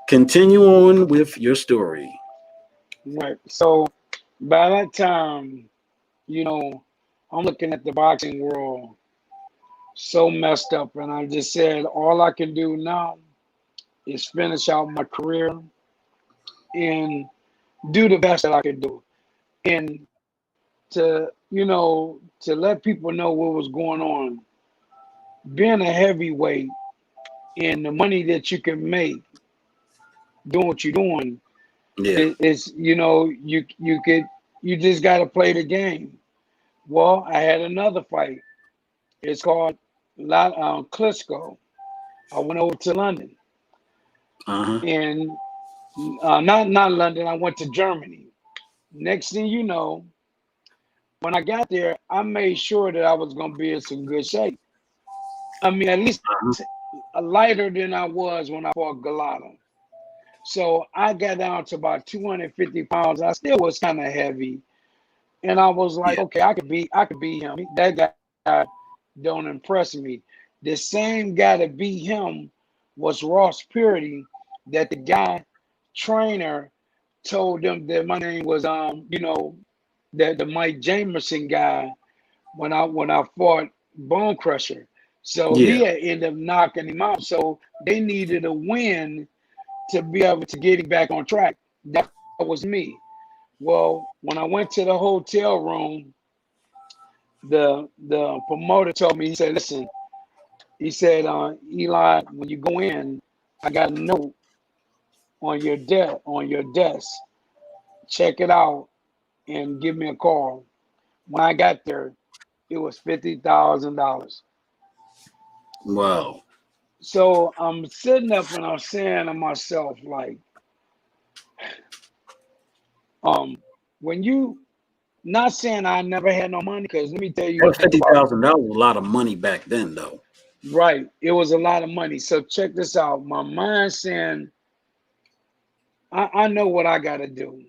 continue on with your story. Right. So by that time, you know, I'm looking at the boxing world so messed up, and I just said all I can do now is finish out my career and do the best that I can do. And to let people know what was going on, being a heavyweight and the money that you can make doing what you're doing Yeah. is you just got to play the game. Well, I had another fight. It's called Klitschko. I went over to London, Uh-huh. and not London. I went to Germany. Next thing you know, when I got there, I made sure that I was going to be in some good shape. I mean, at least Uh-huh. lighter than I was when I fought Galata. So I got down to about 250 pounds. I still was kind of heavy, and I was like, Yeah. okay, I could beat him. That guy don't impress me. The same guy that beat him was Ross Purity. That the guy trainer told them that my name was the Mike Jamerson guy when I fought Bone Crusher. So he Yeah. had ended up knocking him out. So they needed a win to be able to get him back on track. That was me. Well, when I went to the hotel room, the promoter told me, he said, listen, he said, Eli, when you go in, I got a note on your desk. Check it out and give me a call. When I got there, it was $50,000. Wow. So I'm sitting up and I'm saying to myself, like, um, when you not saying I never had no money, because let me tell you That one was thing fifty about thousand dollars. A lot of money back then, though. right, it was a lot of money. So check this out. My mind saying, I know what I gotta do.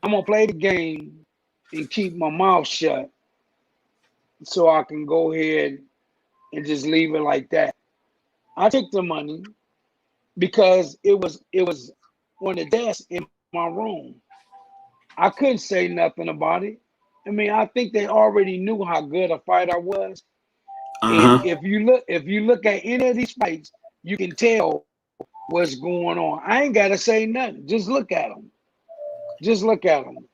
I'm gonna play the game and keep my mouth shut so I can go ahead and just leave it like that. I took the money because it was on the desk in my room. I couldn't say nothing about it. I mean, I think they already knew how good a fighter I was. And Uh-huh. if you look at any of these fights, you can tell what's going on. I ain't gotta say nothing. Just look at them. Just look at them.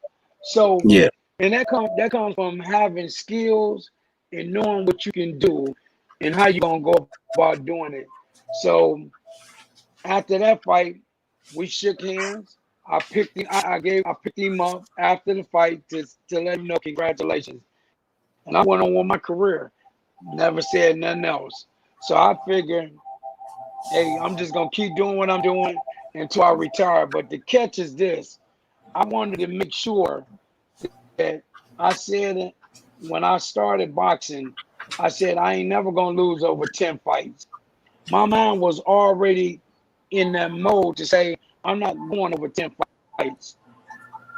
So, Yeah. and that comes from having skills and knowing what you can do and how you gonna go about doing it. So after that fight, we shook hands. I picked him up after the fight to let him know congratulations. And I went on with my career. Never said nothing else. So I figured, hey, I'm just gonna keep doing what I'm doing until I retire. But the catch is this: I wanted to make sure that I said it when I started boxing. I said I ain't never gonna lose over 10 fights. My mind was already in that mode to say I'm not going over 10 fights.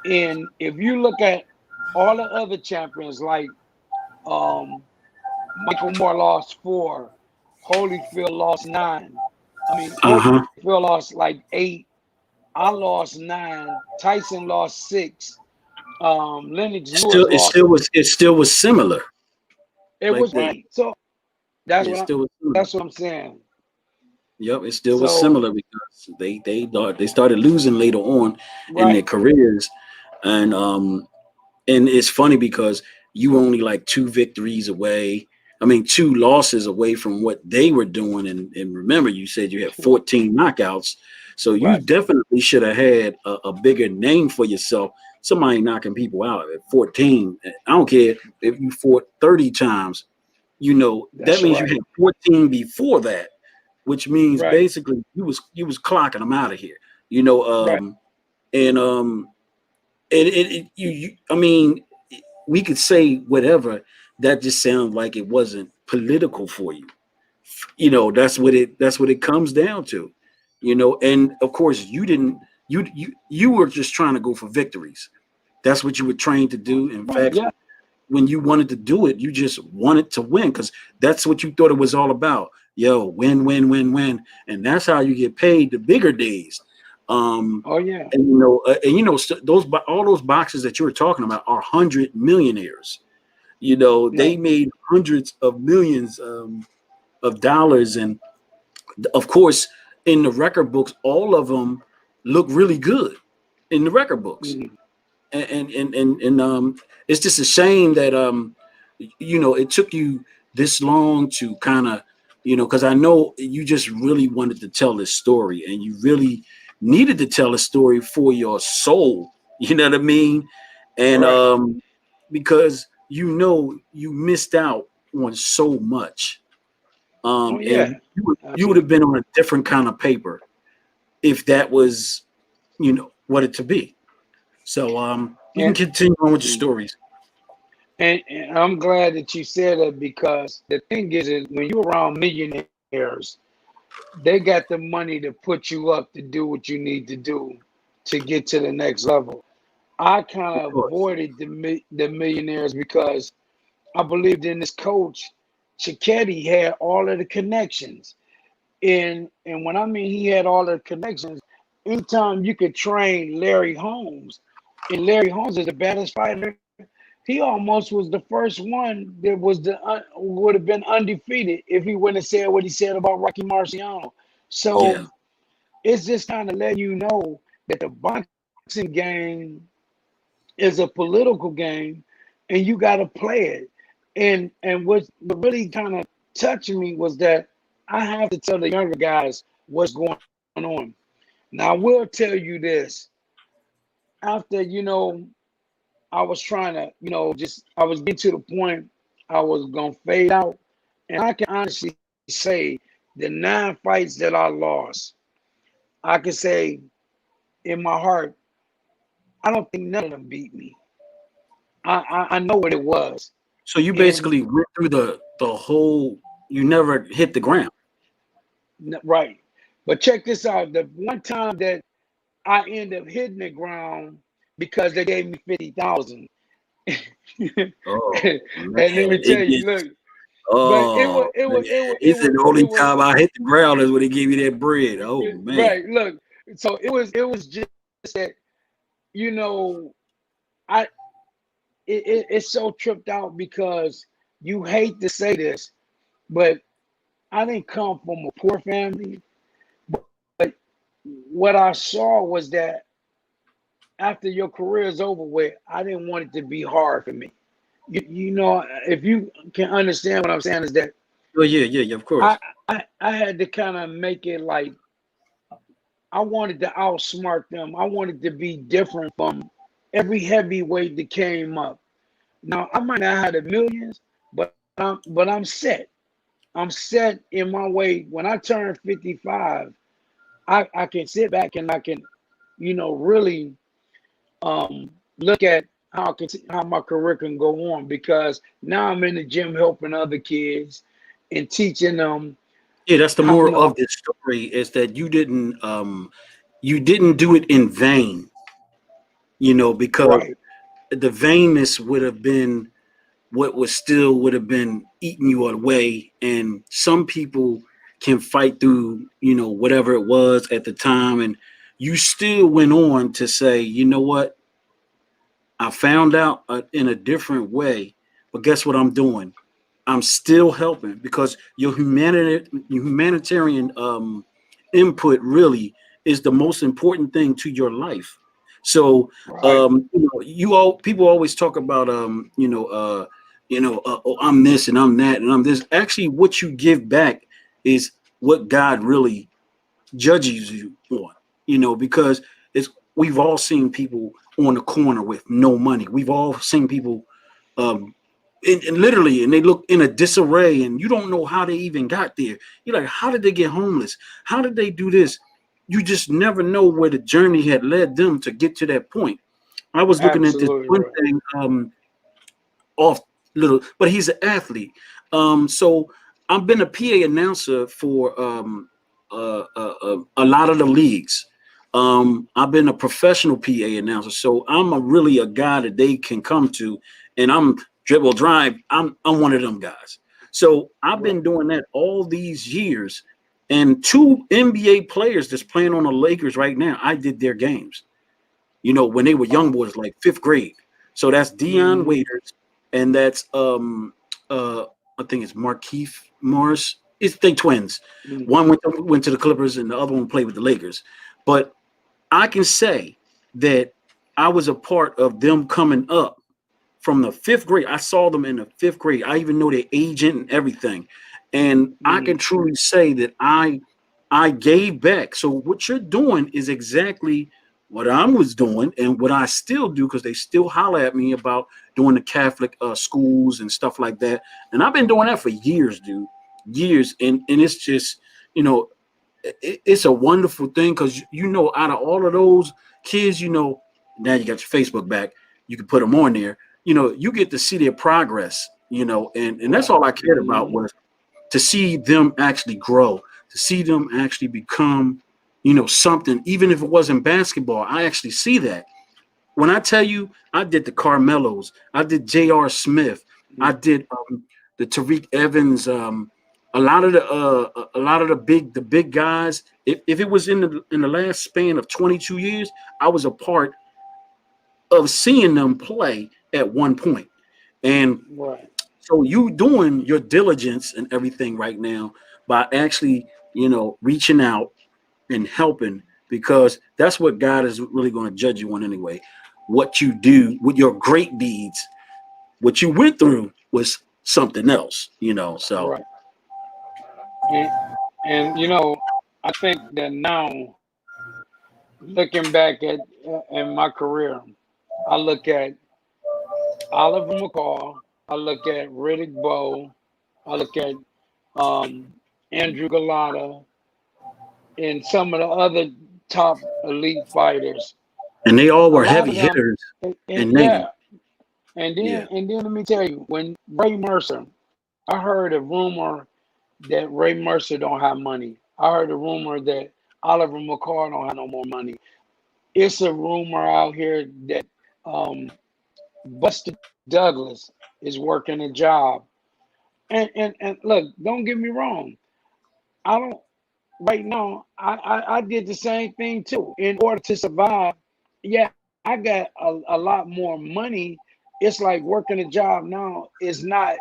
And if you look at all the other champions, like um, Michael Moore lost 4, Holyfield lost 9. I mean, Uh-huh. Holyfield lost like 8. I lost 9. Tyson lost 6. Lennox Lewis lost. It still was similar. It Like was right. So that's it what I, still was similar. that's what I'm saying. Yep, it still was So similar because they started losing later on in their right, careers, and it's funny because you were only like 2 victories away. I mean, 2 losses away from what they were doing, and remember, you said you had 14 knockouts, so you right, definitely should have had a bigger name for yourself. Somebody knocking people out at 14. I don't care if you fought 30 times. That that's means you right, had 14 before that, which means right, basically you was clocking them out of here. You know, right, and I mean, we could say whatever. That just sounds like it wasn't political for you. That's what it comes down to. And of course you didn't. You were just trying to go for victories. That's what you were trained to do. In Right. fact, Yeah. when you wanted to do it, you just wanted to win because that's what you thought it was all about. Yo, win, win, win, win, and that's how you get paid the bigger days. Oh yeah. Those all those boxes that you were talking about are 100 millionaires. Yeah. They made hundreds of millions of dollars, and of course, in the record books, all of them look really good in the record books. Mhm. And it's just a shame that it took you this long to kind of because I know you just really wanted to tell this story and you really needed to tell a story for your soul. You know what I mean? And Right. because you missed out on so much. Oh yeah. And you would have Absolutely. been on a different kind of paper if that was what it to be. So you can And continue on with your mm, stories. and I'm glad that you said that because the thing is when you're around millionaires, they got the money to put you up to do what you need to do to get to the next level. I kind Of of course. avoided the millionaires because I believed in this coach. Chiquetti had all of the connections. And when I mean he had all the connections, anytime you could train Larry Holmes, and Larry Holmes is the baddest fighter, he almost was the first one that was would have been undefeated if he wouldn't have said what he said about Rocky Marciano. Yeah. So it's just kind of letting you know that the boxing game is a political game, and you got to play it. And what really kind of touched me was that I have to tell the younger guys what's going on. Now, I will tell you this: after I was trying to, I was getting to the point I was gonna fade out, and I can honestly say the 9 fights that I lost, I can say in my heart, I don't think none of them beat me. I know what it was, So you and basically went through the whole. You never hit the ground. right. But check this out: the one time that I ended up hitting the ground because they gave me 50,000. And Oh let man, me it tell you, gets. look, but Oh man, he said the only it was time I hit the ground is when they gave me that bread. Oh man. right. Look, so it was just that you know I it's so tripped out because you hate to say this, but I didn't come from a poor family. But what I saw was that after your career is over with, I didn't want it to be hard for me. If you can understand what I'm saying, is that Oh yeah, yeah, yeah. Of I course. I had to kind of make it like I wanted to outsmart them. I wanted to be different from every heavyweight that came up. Now I might not have the millions, but I'm set. I'm set in my way. When I turn 55, I can sit back and I can, really look at how my career can go on because now I'm in the gym helping other kids and teaching them Yeah, that's the how, moral of this story is that you didn't do it in vain. Because right. the vainness would have been what was still would have been eating you away. And some people can fight through, whatever it was at the time. And you still went on to say, you know what? I found out in a different way, but guess what I'm doing? I'm still helping because your humanitarian input really is the most important thing to your life. So Right. you all people always talk about oh, I'm this and I'm that and I'm this. Actually, what you give back is what God really judges you on. Because it's we've all seen people on the corner with no money. We've all seen people um, and literally, and they look in a disarray, and you don't know how they even got there. You're like, how did they get homeless? How did they do this? You just never know where the journey had led them to get to that point. I was looking at this Absolutely one right. thing off little, but he's an athlete. So I've been a PA announcer for a lot of the leagues. I've been a professional PA announcer, so I'm really a guy that they can come to, and I'm dribble drive. I'm one of them guys. So I've Right. been doing that all these years, and two NBA players that's playing on the Lakers right now, I did their games. When they were young boys, like fifth grade. So that's Dion Mm-hmm. Waiters, and that's I think it's Markeith Morris. They twins. One went to the Clippers, and the other one played with the Lakers. But I can say that I was a part of them coming up from the fifth grade. I saw them in the fifth grade. I even know their agent and everything. And I can truly say that I gave back. So what you're doing is exactly what I was doing and what I still do, because they still holler at me about doing the Catholic schools and stuff like that. And I've been doing that for years, dude. Years. And it's just, it's a wonderful thing, because out of all of those kids, now you got your Facebook back, you can put them on there, you get to see their progress, and that's all I cared about, was to see them actually grow, to see them actually become, something. Even if it wasn't basketball, I actually see that. When I tell you, I did the Carmelos, I did J.R. Smith, I did the Tariq Evans, a lot of the big guys. If it was in the last span of 22 years, I was a part of seeing them play at one point. And Right. so you doing your diligence and everything right now by actually, reaching out and helping, because that's what God is really going to judge you on anyway. What you do with your great deeds, what you went through was something else, so. Right. And I think that now, looking back at in my career, I look at Oliver McCall, I look at Riddick Bowe, I look at um, Andrew Galata, and some of the other top elite fighters. And they all A were lot heavy of them, hitters and in Navy. yeah, and Yeah. then let me tell you, when Ray Mercer, I heard a rumor that Ray Mercer don't have money. I heard a rumor that Oliver McCall don't have no more money. It's a rumor out here that um, Buster Douglas is working a job. And look, don't get me wrong. I don't right now. I did the same thing too. In order to survive, yeah, I got a lot more money. It's like working a job now is not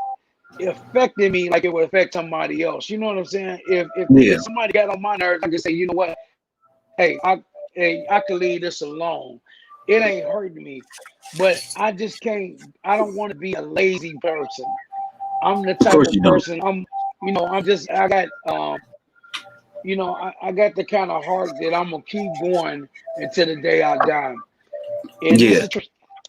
affecting me like it would affect somebody else. You know what I'm saying? If Yeah. somebody got on my nerves, I can say, you know what? Hey, I could leave this alone. It ain't hurting me. But I just can't. I don't want to be a lazy person. I'm the Of type course of you don't. person. I'm just. I got. I got the kind of heart that I'm gonna keep going until the day I die. And Yeah.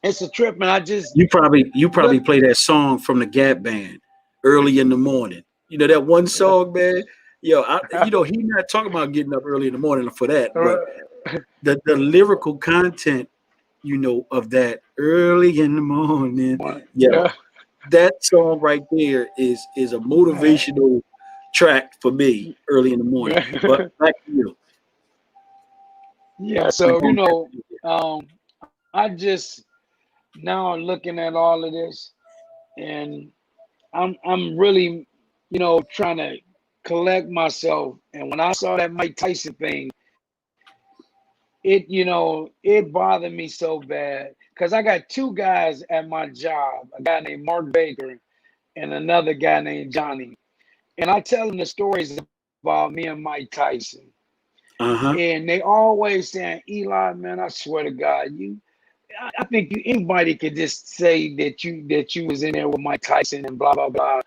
it's a trip, and I just You probably look. play that song from the Gap Band, Early in the Morning. That one song, man. He not talking about getting up early in the morning for that, but the lyrical content, of that early in the morning. Yo, Yeah, that song right there is a motivational track for me early in the morning. But back to you. yeah. We're So going back to you. I just now looking at all of this, and I'm really, trying to collect myself. And when I saw that Mike Tyson thing, it bothered me so bad because I got two guys at my job, a guy named Mark Baker and another guy named Johnny. And I tell them the stories about me and Mike Tyson. Uh-huh. And they always saying, Eli, man, I swear to God, I think anybody could just say that you was in there with Mike Tyson and blah blah blah.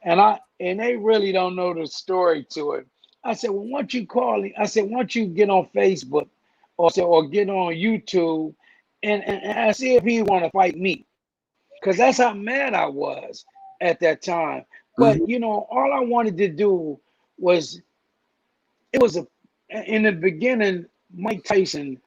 And they really don't know the story to it. I said, well, once you call it, I said, once you get on Facebook or get on YouTube and I see if he want to fight me. Because that's how mad I was at that time. But Hmm. all I wanted to do was it was a in the beginning, Mike Tyson,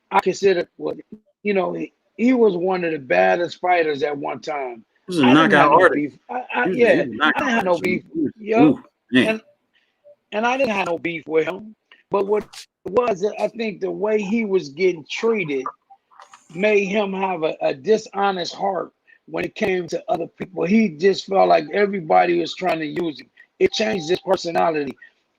I consider what he was one of the baddest fighters at one time. This is a I didn't knockout have no artist. beef. He was Yeah, a I knockout didn't have no artist. beef. Ooh, Yep. man. And and I didn't have no beef with him. But what it was, I think the way he was getting treated made him have a dishonest heart when it came to other people. He just felt like everybody was trying to use him. It changed his personality.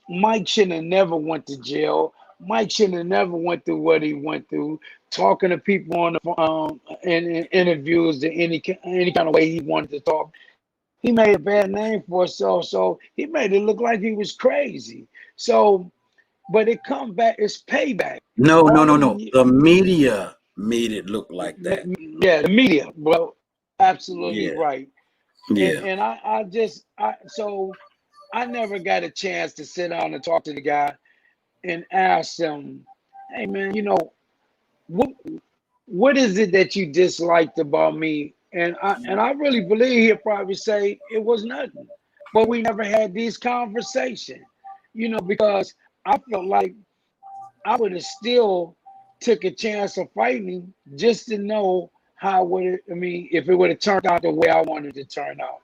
Mike shouldn't have never went to jail. Mike shouldn't have never went through what he went through, talking to people on the in interviews in any kind of way he wanted to talk. He made a bad name for himself, so he made it look like he was crazy. So, but it comes back, it's payback. No, no, All no, of no. the, The media made it look like that. yeah, the media. Well, absolutely Yeah, right. And yeah. and so I never got a chance to sit down and talk to the guy and ask him, hey man, what what is it that you disliked about me? And I really believe he'll probably say it was nothing. But we never had these conversations, because I felt like I would have still took a chance of fighting him just to know how would it, I mean, if it would have turned out the way I wanted to turn out.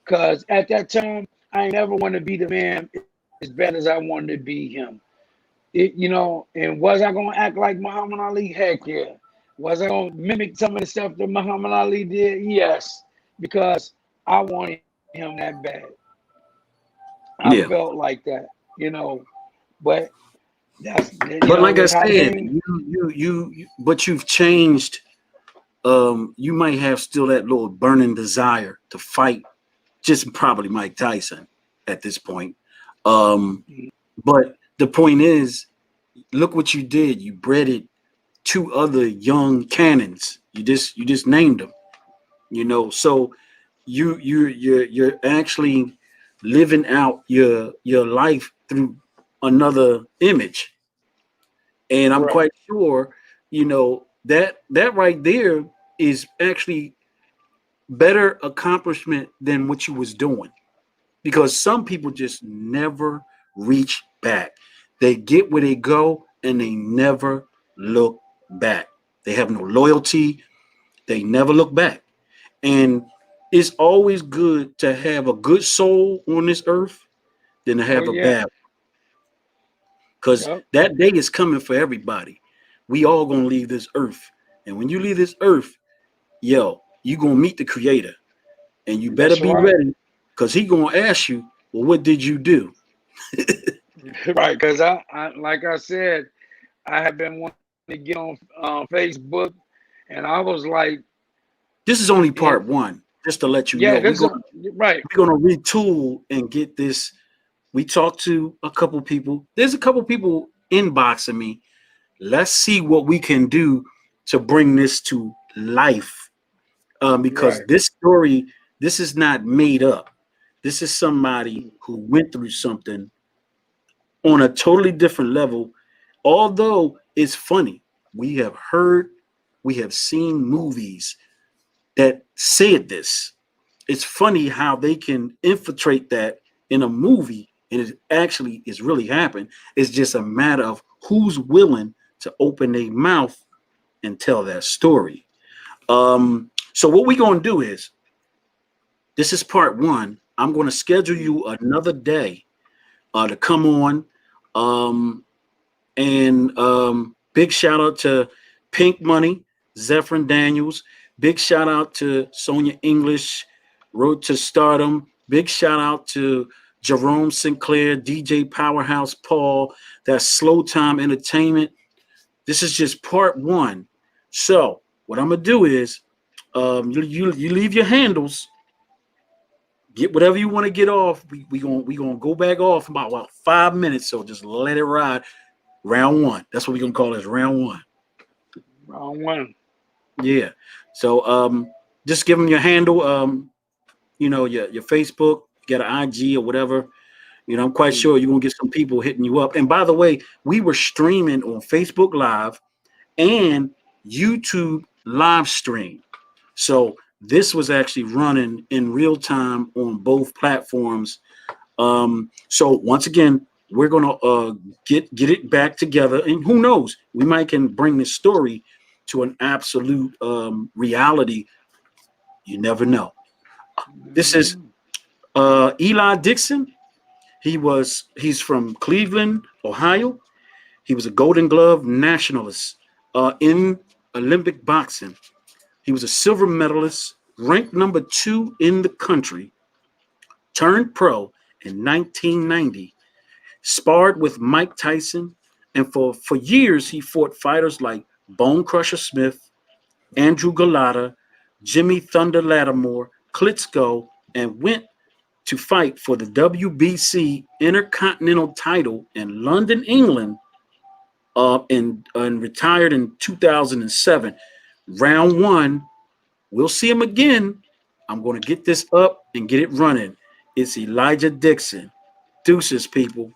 Because at that time, I ain't never want to be the man as bad as I wanted to be him. And was I going to act like Muhammad Ali? Heck yeah. Was I going to mimic some of the stuff that Muhammad Ali did? Yes. Because I wanted him that bad. I Yeah. felt like that. But that's, But like I with how said, things, but you've changed. You might have still that little burning desire to fight, just probably Mike Tyson at this point. Um, but the point is, look what you did. You bred two other young cannons. You just named them. So you're actually living out your life through another image. And I'm right. quite sure, that right there is actually better accomplishment than what you was doing. Because some people just never reach back. They get where they go and they never look back. They have no loyalty. They never look back. And it's always good to have a good soul on this earth than to Oh, have a yeah. bad, because Yep. that day is coming for everybody. We all gonna leave this earth. And when you leave this earth, you gonna meet the creator. And you better That's be right. ready, because he gonna ask you, well, what did you do? Right. Because like I said, I have been wanting to get on Facebook, and I was like, This is only if part one, just to let you yeah, know. this is right. We're gonna retool and get this. We talked to a couple people. There's a couple people inboxing me. Let's see what we can do to bring this to life. Because Right. this story, this is not made up. This is somebody who went through something on a totally different level. Although it's funny, we have seen movies that said this. It's funny how they can infiltrate that in a movie, and it actually is really happened. It's just a matter of who's willing to open their mouth and tell that story. So what we're gonna do is, this is part one. I'm gonna schedule you another day to come on. Um, and big shout out to Pink Money, Zephyrin Daniels. Big shout out to Sonia English, Road to Stardom. Big shout out to Jerome Sinclair, DJ Powerhouse Paul. That's Slow Time Entertainment. This is just part one. So what I'm gonna do is, you leave your handles, get whatever you want to get off. We gonna go back off about 5 minutes. So just let it ride. Round one. That's what we're gonna call this, round one. Wrong one. Yeah. So just give them your handle, your Facebook, you got an IG or whatever. I'm quite sure you're gonna get some people hitting you up. And by the way, we were streaming on Facebook Live and YouTube live stream. So this was actually running in real time on both platforms. So once again, we're gonna get it back together, and who knows, we might can bring this story to an absolute reality. You never know. This is Eli Dixon. He's from Cleveland, Ohio. He was a Golden Glove nationalist in Olympic boxing. He was a silver medalist, ranked number 2 in the country, turned pro in 1990, sparred with Mike Tyson, and for years he fought fighters like Bone Crusher Smith, Andrew Galata, Jimmy Thunder Lattimore, Klitschko, and went to fight for the WBC Intercontinental title in London, England, and retired in 2007. Round 1, we'll see him again. I'm going to get this up and get it running. It's Elijah Dixon. Deuces, people.